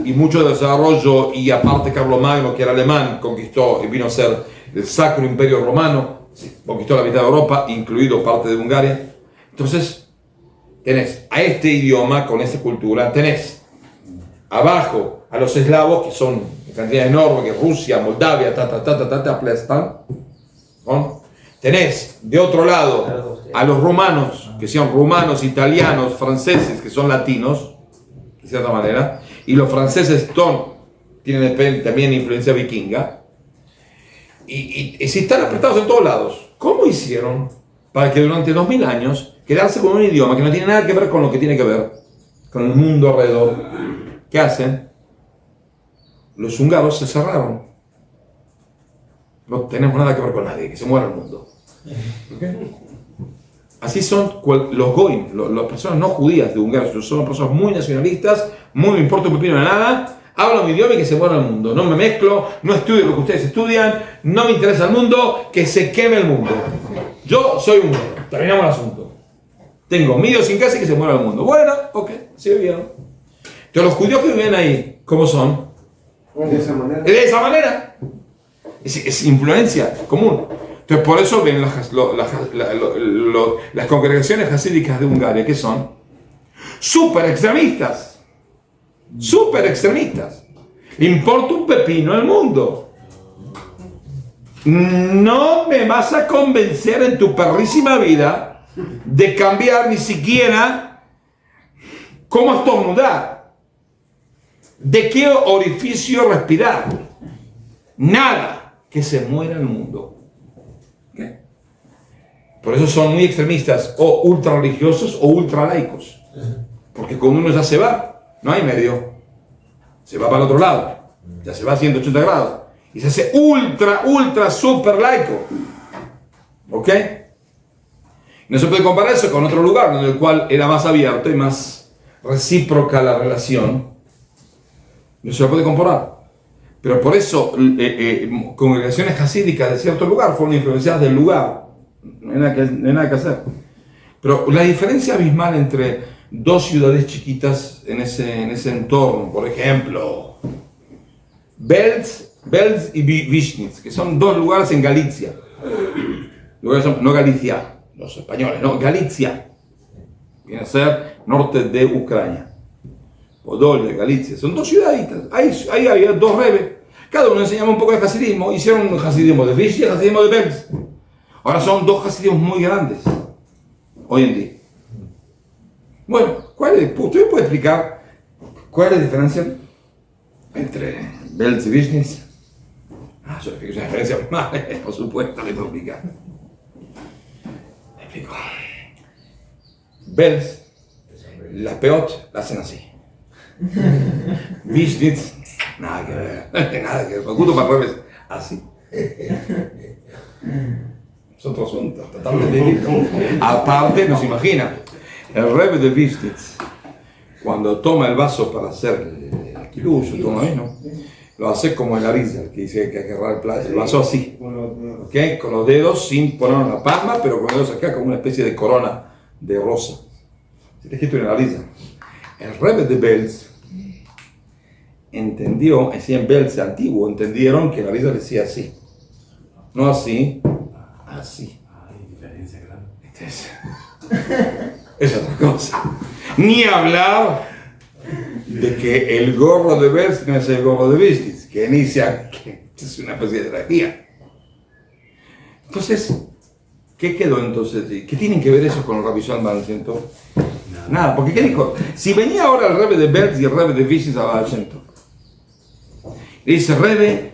y mucho desarrollo, y aparte Carlomagno, que era alemán, conquistó y vino a ser el Sacro Imperio Romano, conquistó la mitad de Europa, incluido parte de Hungaria. Entonces, tenés a este idioma con esa cultura, tenés abajo a los eslavos, que son una cantidad enorme, que Rusia, Moldavia, aplastan, ¿no? Tenés de otro lado a los romanos, que sean rumanos, italianos, franceses, que son latinos, de cierta manera, y los franceses tienen también influencia vikinga, y si están apretados en todos lados, ¿cómo hicieron para que durante 2000 años quedarse con un idioma que no tiene nada que ver con lo que tiene que ver con el mundo alrededor? ¿Qué hacen? Los húngaros se cerraron. No tenemos nada que ver con nadie, que se muera el mundo. ¿Okay? Así son los goyim, las personas no judías de Hungaria, son personas muy nacionalistas, muy no importa un pepino de nada, hablo mi idioma y que se muera el mundo. No me mezclo, no estudio lo que ustedes estudian, no me interesa el mundo, que se queme el mundo. Yo soy un negro, terminamos el asunto. Tengo mi idiosincrasia y que se muera el mundo. Bueno, ok, así vivieron. Entonces los judíos que viven ahí, ¿cómo son? De esa manera. De esa manera. Es influencia común. Entonces por eso ven las congregaciones hasídicas de Hungaria, que son súper extremistas. Súper extremistas. Importa un pepino al mundo. No me vas a convencer en tu perrísima vida de cambiar ni siquiera cómo estornudar, de qué orificio respirar. Nada, que se muera el mundo. ¿Okay? Por eso son muy extremistas, o ultra religiosos o ultra laicos. Porque cuando uno ya se va, no hay medio. Se va para el otro lado. Ya se va a 180 grados. Y se hace ultra, super laico. ¿Ok? No se puede comparar eso con otro lugar en el cual era más abierto y más recíproca la relación. No se lo puede comparar. Pero por eso congregaciones hasídicas de cierto lugar fueron influenciadas del lugar. No hay nada que hacer. Pero la diferencia abismal entre dos ciudades chiquitas en ese entorno, por ejemplo, Belz y Višnitz, que son dos lugares en Galicia. No Galicia, los españoles, no, Galicia. Viene a ser norte de Ucrania. Podol, Galicia. Son dos ciudaditas. Ahí había dos rebes. Cada uno enseñaba un poco de hasidismo. Hicieron un hasidismo de Višnitz y un hasidismo de Belz. Ahora son dos hasidismos muy grandes. Hoy en día. Bueno, ¿usted puede explicar cuál es la diferencia entre Belz y Višnitz? Yo le explico, es una diferencia más, por supuesto, le puedo explicar. Le explico. Belz, las peot la hacen así. Višnitz, nada que ver, nada que ver. Justo para el revés, así. Es otro asunto, totalmente distinto. Aparte, no se imagina, el rebe de Višnitz, cuando toma el vaso para hacer el kirush, toma vino, lo hace como el Arizal, que dice que hay que agarrar el vaso así, ¿okay? Con los dedos sin poner en la palma, pero con los dedos acá como una especie de corona de rosa. Se te escrito en el Arizal. El Rebbe de Belz entendió, así en Belz antiguo, entendieron que el Arizal decía así, no así, así. Hay diferencia, claro. Es otra cosa. Ni hablar de que el gorro de Belz no es el gorro de Višnitz, que inicia, que es una especie de jerarquía. Entonces, ¿qué quedó entonces? ¿Qué tienen que ver eso con el Rabbi Shalman? Nada, porque ¿qué dijo? Si venía ahora el Rebbe de Belz y el Rebbe de Višnitz a Baal Shem Tov, y dice, Rebbe,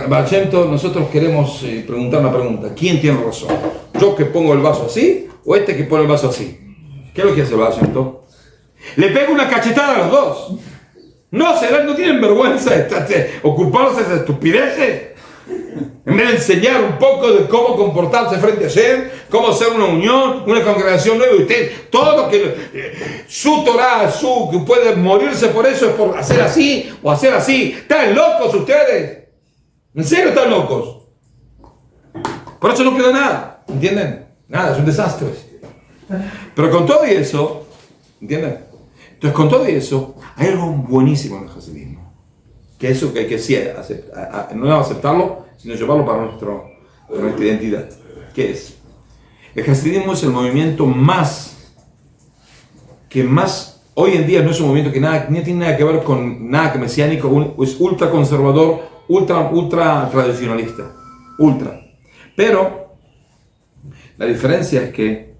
Baal Shem Tov, nosotros queremos preguntar una pregunta. ¿Quién tiene razón? ¿Yo que pongo el vaso así o este que pone el vaso así? ¿Qué es lo que hace Baal Shem Tov? Le pega una cachetada a los dos. No tienen vergüenza de ocuparse de esas estupideces. En vez de enseñar un poco de cómo comportarse frente a Hashem, cómo hacer una unión, una congregación nueva, y usted, todo lo que su Torah, que puede morirse por eso es por hacer así o hacer así. ¿Están locos ustedes? ¿En serio están locos? Por eso no queda nada, ¿entienden? Nada, es un desastre. Pero con todo y eso, ¿entienden? Entonces con todo y eso, hay algo buenísimo en el hasidismo. Que eso que hay que sí, no aceptarlo, sino llevarlo para nuestra identidad. ¿Qué es? El hasidismo es el movimiento que más, hoy en día no es un movimiento que no tiene nada que ver con nada que mesiánico, es ultra conservador, ultra tradicionalista, ultra. Pero la diferencia es que,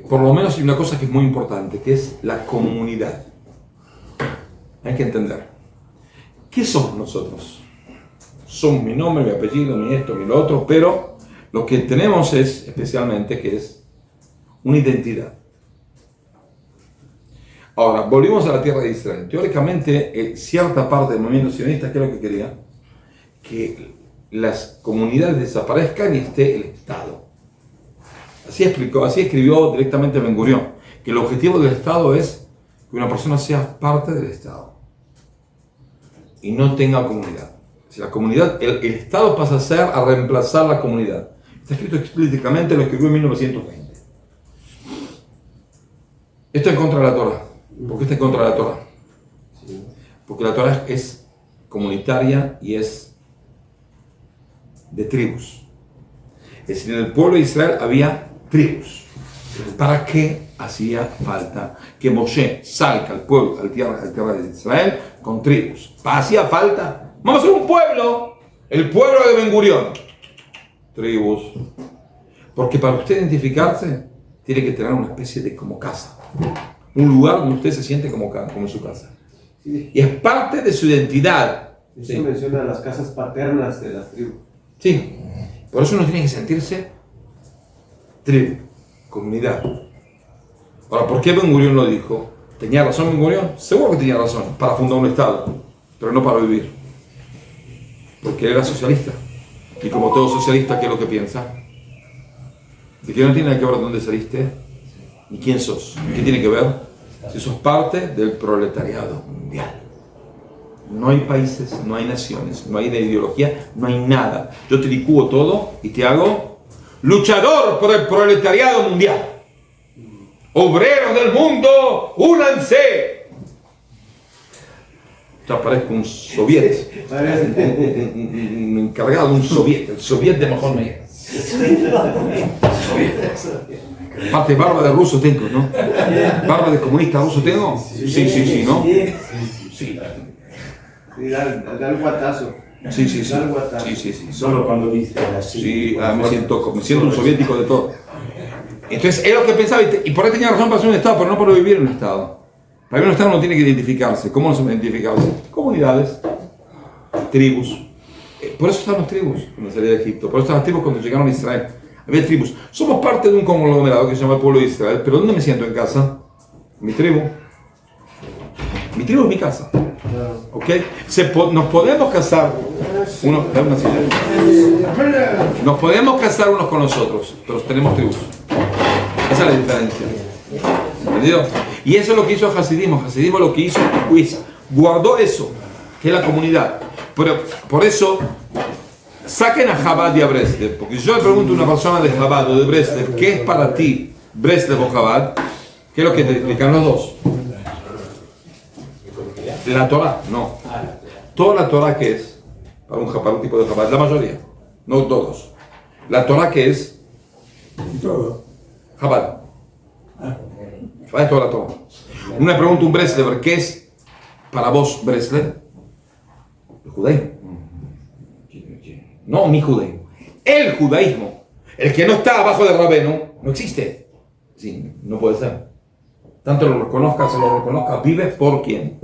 por lo menos hay una cosa que es muy importante, que es la comunidad. Hay que entender. ¿Qué somos nosotros? Somos mi nombre, mi apellido, mi esto, mi lo otro, pero lo que tenemos es, especialmente, que es una identidad. Ahora, volvimos a la tierra de Israel. Teóricamente, cierta parte del movimiento sionista, ¿qué es lo que quería? Que las comunidades desaparezcan y esté el Estado. Así escribió directamente Ben Gurión, que el objetivo del Estado es que una persona sea parte del Estado. y no tenga comunidad. Si la comunidad, el Estado pasa a reemplazar la comunidad. Está escrito explícitamente, lo escribió en 1920. Esto es en contra de la Torah. ¿Por qué está en contra de la Torah? Porque la Torah es comunitaria y es de tribus. Es decir, en el pueblo de Israel había tribus. ¿Para qué hacía falta que Moshe salga al pueblo, al tierra de Israel con tribus? ¿Hacía falta? Vamos a ser un pueblo, el pueblo de Ben Gurión. Tribus. Porque para usted identificarse, tiene que tener una especie de como casa. Un lugar donde usted se siente como en su casa. Sí. Y es parte de su identidad. Eso Sí. menciona las casas paternas de las tribus. Sí. Por eso uno tiene que sentirse tribu, comunidad. Ahora, ¿por qué Ben Gurión lo dijo? ¿Tenía razón Ben Gurión? Seguro que tenía razón, para fundar un Estado, pero no para vivir. Porque él era socialista. Y como todo socialista, ¿qué es lo que piensa? De que no tiene nada que ver dónde saliste, ni quién sos. ¿Qué tiene que ver? Si sos parte del proletariado mundial. No hay países, no hay naciones, no hay ideología, no hay nada. Yo te licúo todo y te hago luchador por el proletariado mundial. Obreros del mundo, únanse. Ya parezco un soviet. Un encargado de un soviet, el soviet de Mahón Meir. Aparte, barba de ruso tengo, ¿no? Barba de comunista ruso tengo. Sí, ¿no? Sí. Sí, da el guatazo. Sí. Da el guatazo. Sí. Solo cuando dice así. Sí, me siento un soviético de todo. Entonces, es lo que pensaba, y por ahí tenía razón para ser un Estado, pero no para vivir en un Estado. Para vivir en un Estado uno tiene que identificarse. ¿Cómo nos identificamos? Comunidades, tribus. Por eso están las tribus cuando salí de Egipto, por eso están las tribus cuando llegaron a Israel. Había tribus. Somos parte de un conglomerado que se llama el pueblo de Israel, pero ¿dónde me siento en casa? Mi tribu. Mi tribu es mi casa. ¿Ok? Nos podemos casar nos podemos casar unos con los otros, pero tenemos tribus. Esa es la diferencia. ¿Entendido? Y eso es lo que hizo el Hasidismo. El Hasidismo lo que hizo es guardó eso, que es la comunidad. Pero por eso saquen a Chabad y a Breslev, porque si yo le pregunto a una persona de Chabad o de Breslev, ¿qué es para ti Breslev o Chabad? ¿Qué es lo que te explican los dos? La Torah, no. Toda la Torah que es para un tipo de Chabad, la mayoría, no todos. La Torah que es Chabad. Chabad es toda la Torah. Una pregunta a un Breslev, ¿qué es para vos Breslev? El judaísmo. No mi judaísmo. El judaísmo. El que no está abajo del rabeno no existe. Sí, no puede ser. Tanto lo reconozcas o lo reconozcas, vives por quién.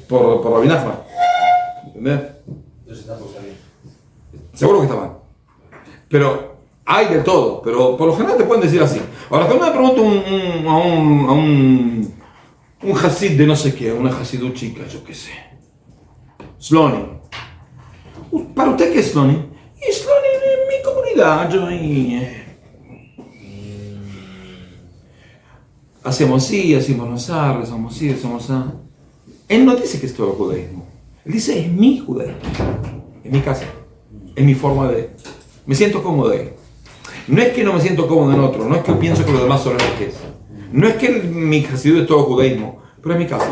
Por Rabbi Nachman. ¿Entendés? Entonces tampoco está bien. Seguro que está mal. Pero hay de todo. Pero por lo general te pueden decir así. Ahora, cuando me pregunto a un hasid de no sé qué, una hasidut chica, yo qué sé. Sloni. ¿Para usted qué es Sloni? Y Sloni es mi comunidad. Yo ahí. Hacemos así, hacemos así, rezamos así, rezamos así. Él no dice que es todo el judaísmo. Él dice, es mi judaísmo. Es mi casa. Es mi forma de... Me siento cómodo ahí. No es que no me siento cómodo en otro. No es que pienso que los demás son lo que es. No es que mi hasidut es todo judaísmo. Pero es mi casa.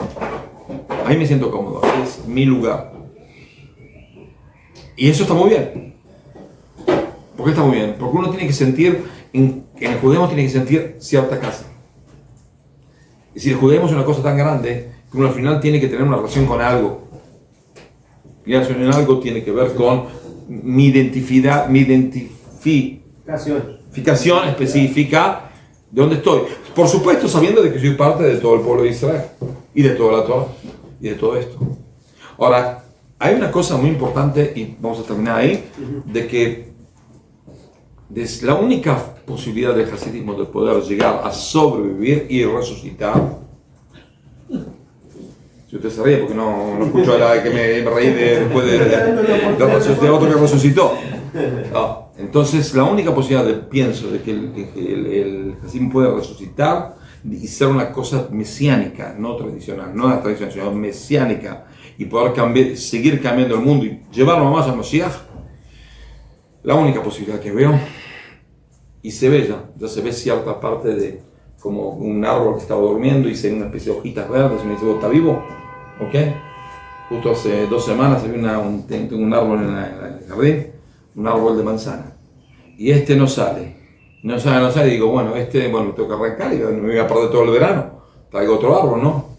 Ahí me siento cómodo. Es mi lugar. Y eso está muy bien. ¿Por qué está muy bien? Porque uno tiene que sentir, en el judaísmo tiene que sentir cierta casa. Y si el judaísmo es una cosa tan grande, que uno al final tiene que tener una relación con algo. Y la relación en algo tiene que ver con mi identificación específica de dónde estoy. Por supuesto, sabiendo de que soy parte de todo el pueblo de Israel. Y de toda la Torah. Y de todo esto. Ahora, hay una cosa muy importante, y vamos a terminar ahí, de que es la única posibilidad del hasidismo de poder llegar a sobrevivir y resucitar. Si usted se ríe porque no escuchó a la que me reí después de otro que resucitó. No. Entonces, la única posibilidad, pienso, de que el hasidismo pueda resucitar y ser una cosa mesiánica, no tradicional, no la tradicional, sino mesiánica, y poder seguir cambiando el mundo y llevarlo más al Mashiach, la única posibilidad que veo, y se ve ya se ve cierta parte de como un árbol que estaba durmiendo y se ve una especie de hojitas verdes, y me dice, ¿vos estás vivo? ¿Ok? Justo hace 2 semanas había tengo un árbol en el jardín, un árbol de manzana, y no sale, y digo, bueno, lo tengo que arrancar y me voy a perder todo el verano, traigo otro árbol, ¿no?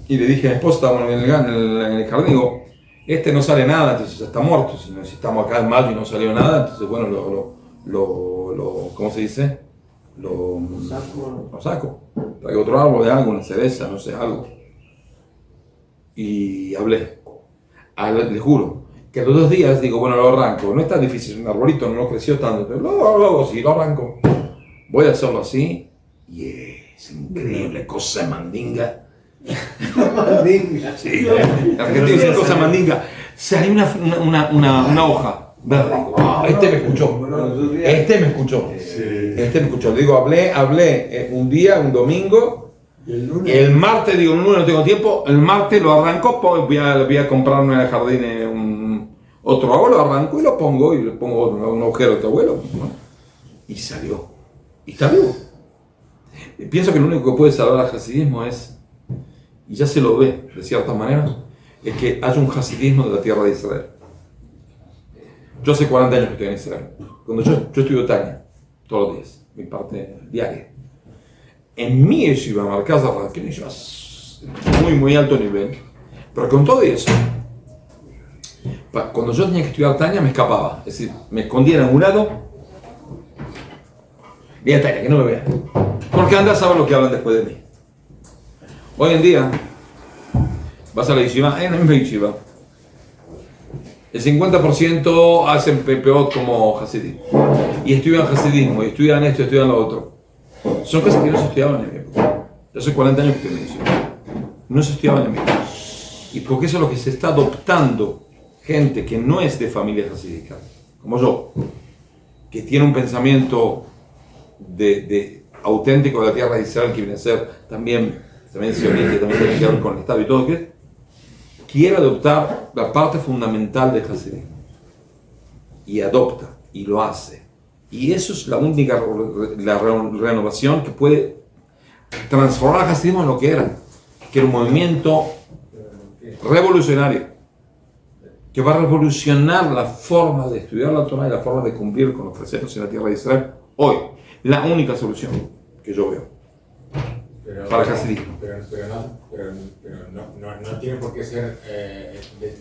Y le dije a mi esposa, estábamos en el jardín, digo, no sale nada, entonces ya está muerto, si estamos acá en mayo y no salió nada, entonces bueno, ¿cómo se dice? Lo saco, traigo otro árbol de algo, una cereza, no sé, algo. Y hablé, le juro, que a los 2 días digo, bueno, lo arranco, no es tan difícil, un arbolito no creció tanto, pero luego sí, lo arranco, voy a hacerlo así, y es increíble, cosa de mandinga. Mandinga. Sí, en Argentina dicen cosa mandinga, salió una hoja verde, digo, me escuchó, digo, hablé un día, un domingo. El martes, digo, el lunes no tengo tiempo, el martes lo arranco, voy a comprarme en el jardín otro árbol, lo arranco y lo pongo, y le pongo un agujero a tu abuelo, y salió, y está vivo. Y pienso que lo único que puede salvar al hasidismo es, y ya se lo ve de cierta manera, es que haya un hasidismo de la tierra de Israel. Yo hace 40 años que estoy en Israel, cuando yo estudio Tania, todos los días, mi parte diaria. En mi yeshiva, marcada que una yeshiva muy alto nivel, pero con todo eso, cuando yo tenía que estudiar Tania me escapaba, es decir, me escondía en un lado, veía Tania, que no me vean, porque anda a saber lo que hablan después de mí. Hoy en día, vas a la yeshiva, en la misma yeshiva, el 50% hacen peot como hasidí, y estudian hasidismo, y estudian esto, y estudian lo otro. Son cosas que no se estudiaban en mi época. Yo hace 40 años que estoy en eso. No se estudiaban en mi época. Y porque eso es lo que se está adoptando, gente que no es de familia hasídica, como yo, que tiene un pensamiento de auténtico de la tierra de Israel, que viene a ser también sionista, también tiene que ver con el Estado y todo, que quiere adoptar la parte fundamental del hasidismo. Y adopta, y lo hace. Y eso es la única renovación que puede transformar al hasidismo en lo que era un movimiento revolucionario, que va a revolucionar la forma de estudiar la Torah y la forma de cumplir con los preceptos en la tierra de Israel. Hoy, la única solución que yo veo para el hasidismo. Pero no tiene por qué ser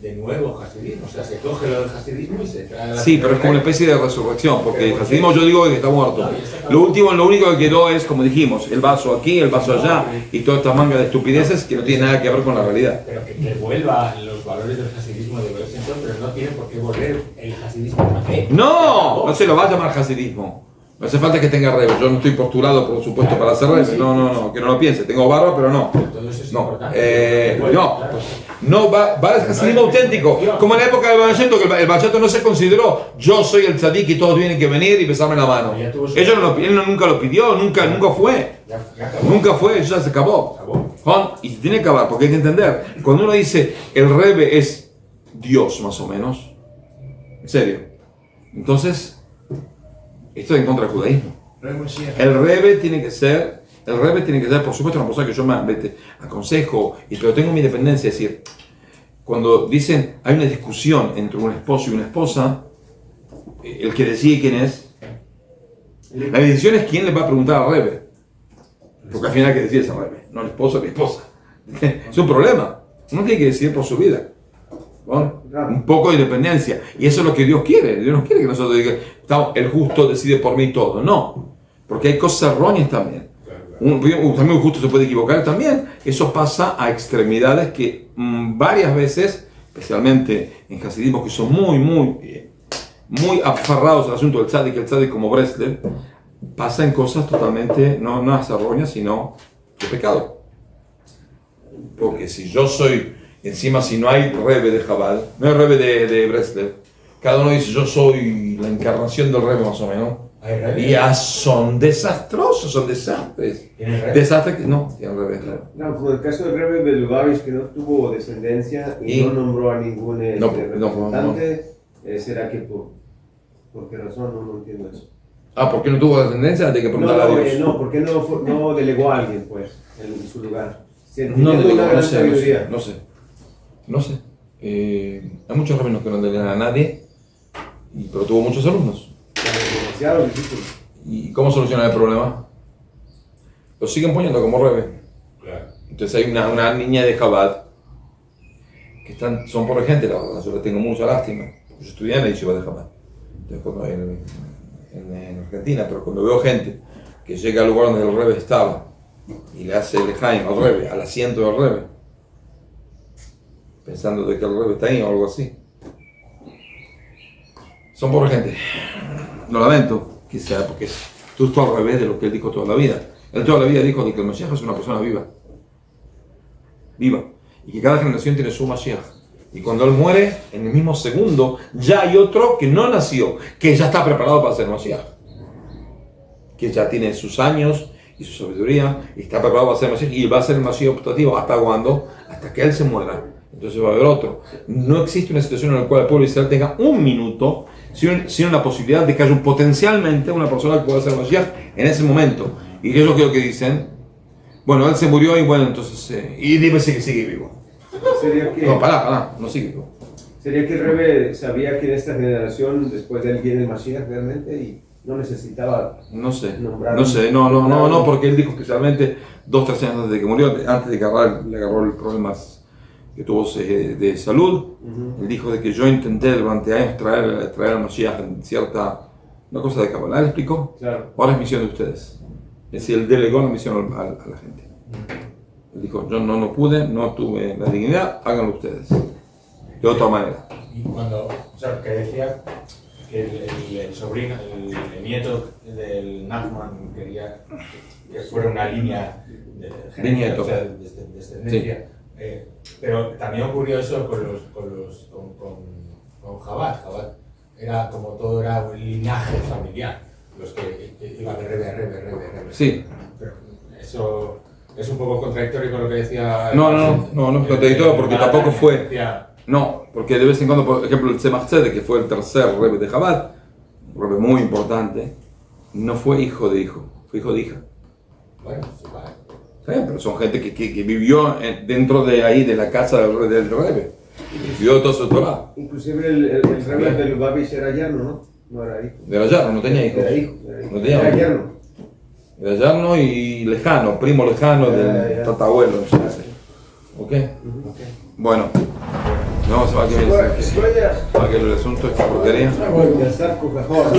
de nuevo hasidismo, o sea, se coge lo del hasidismo y se trae. Sí, pero es como una especie de resurrección, porque el hasidismo yo digo que está muerto. Lo único que quedó es, como dijimos, el vaso aquí, el vaso allá, y toda esta manga de estupideces que no tiene nada que ver con la realidad. Pero que vuelva los valores del hasidismo de ese entonces, pero no tiene por qué volver el hasidismo a la fe. No se lo va a llamar hasidismo. No hace falta que tenga rebe. Yo no estoy postulado, por supuesto, para hacer rebe. No, que no lo piense. Tengo barba, pero no. Va el hasidismo auténtico. Como en la época del Bayato, que el Bayato no se consideró, yo soy el tzadik y todos tienen que venir y besarme la mano. Él nunca lo pidió, nunca fue. Nunca fue, eso ya se acabó. Y se tiene que acabar, porque hay que entender. Cuando uno dice, el rebe es Dios, más o menos. En serio. Entonces, esto es en contra del judaísmo. El rebe tiene que ser, por supuesto, una persona que yo me aconsejo, pero tengo mi independencia. Es decir, cuando dicen hay una discusión entre un esposo y una esposa, el que decide quién es, la decisión es quién le va a preguntar al rebe. Porque al final el que decide es el rebe, no el esposo ni la esposa. Es un problema. Uno tiene que decidir por su vida. ¿Bueno? Un poco de independencia, y eso es lo que Dios quiere. Dios no quiere que nosotros digamos, el justo decide por mí todo, no, porque hay cosas erróneas también. También un justo se puede equivocar también. Eso pasa a extremidades que varias veces, especialmente en hasidismo, que son muy aferrados al asunto del tzadik, el tzadik como Breslev, pasan cosas totalmente no erróneas, sino de pecado. Porque si yo soy, encima, si no hay rebe de Chabad, no hay rebe de Breslev, cada uno dice yo soy la encarnación del rebe más o menos, ¿Hay Rebbe? Y ya son desastrosos, son desastres. ¿Tienes Rebbe? Desastres que no, tienen revés. No, como el caso del Rebbe de Lubavitch, que no tuvo descendencia y ¿Y? no nombró a ningún representante, no. ¿será que por qué razón? No entiendo eso. Ah, ¿por qué no tuvo descendencia? Hay que preguntarle a Dios. No, ¿por qué no delegó a alguien, pues, en su lugar? No, Teniendo una gran sabiduría. no sé. Hay muchos rabinos que no delegan a nadie, pero tuvo muchos alumnos. Demasiado difícil. ¿Y cómo solucionar el problema? Lo siguen poniendo como rebe. Claro. Entonces hay una niña de Chabad que son pobre gente, la verdad, yo le tengo mucha lástima. Yo estudié en la yeshiva de Chabad. Entonces cuando en Argentina, pero cuando veo gente que llega al lugar donde el rebe estaba y le hace el lejaim al rebe, al asiento del rebe, pensando de que el rebe está ahí o algo así. Son pobre gente. Lo lamento, quizá, porque es justo al revés de lo que él dijo toda la vida. Él toda la vida dijo de que el Mashiach es una persona viva. Viva. Y que cada generación tiene su Mashiach. Y cuando él muere, en el mismo segundo, ya hay otro que no nació, que ya está preparado para ser Mashiach. Que ya tiene sus años y su sabiduría, y está preparado para ser Mashiach, y va a ser el Mashiach optativo. ¿Hasta cuándo? Hasta que él se muera. Entonces va a haber otro. No existe una situación en la cual el pueblo de Israel tenga un minuto sin la posibilidad de que haya potencialmente una persona que pueda ser Mashiach en ese momento. Y ellos creo que dicen, bueno, él se murió y bueno, entonces, y dime si sigue vivo. Sería que, No, pará, no sigue vivo. sería que el Rebbe sabía que en esta generación, después de él viene el Mashiach realmente y no necesitaba No sé, nombrar. no, porque él dijo especialmente 2-3 años antes de que murió, antes de que le agarró el problemas que tuvo de salud. Él dijo de que yo intenté durante años traer al Mashiach en cierta, una cosa de Kabbalah, él explicó. Claro. Ahora es misión de ustedes. Es decir, él delegó la misión a la gente. Él dijo, yo no pude, no tuve la dignidad, háganlo ustedes. De otra manera. Y cuando, o sea, que decía que el sobrino, el nieto del Nachman quería que fuera una línea de genética, o sea, de descendencia. Pero también ocurrió eso con Chabad. Chabad era como todo, era un linaje familiar, los que iban de rebe. Sí. Pero eso es un poco contradictorio con lo que decía. No es contradictorio porque tampoco fue. Decía, No, porque de vez en cuando, por ejemplo, el Tzemach Tzedek, que fue el tercer rebe de Chabad, un rebe muy importante, no fue hijo de hijo, fue hijo de hija. bueno, sí, vale. ¿Sí? Pero son gente que vivió dentro de ahí, de la casa del rebe, vivió toda su Torah. Inclusive el Rebbe de Lubavitch era yerno, ¿no? No era hijo. Era yerno, no tenía hijos. Era hijo. No tenía Era hijos. yerno. Era yerno y lejano, primo lejano del tatabuelo. ¿Ok? Bueno, vamos a ver qué Escolha. el asunto, esta porquería. Ya está, Coca-Cola.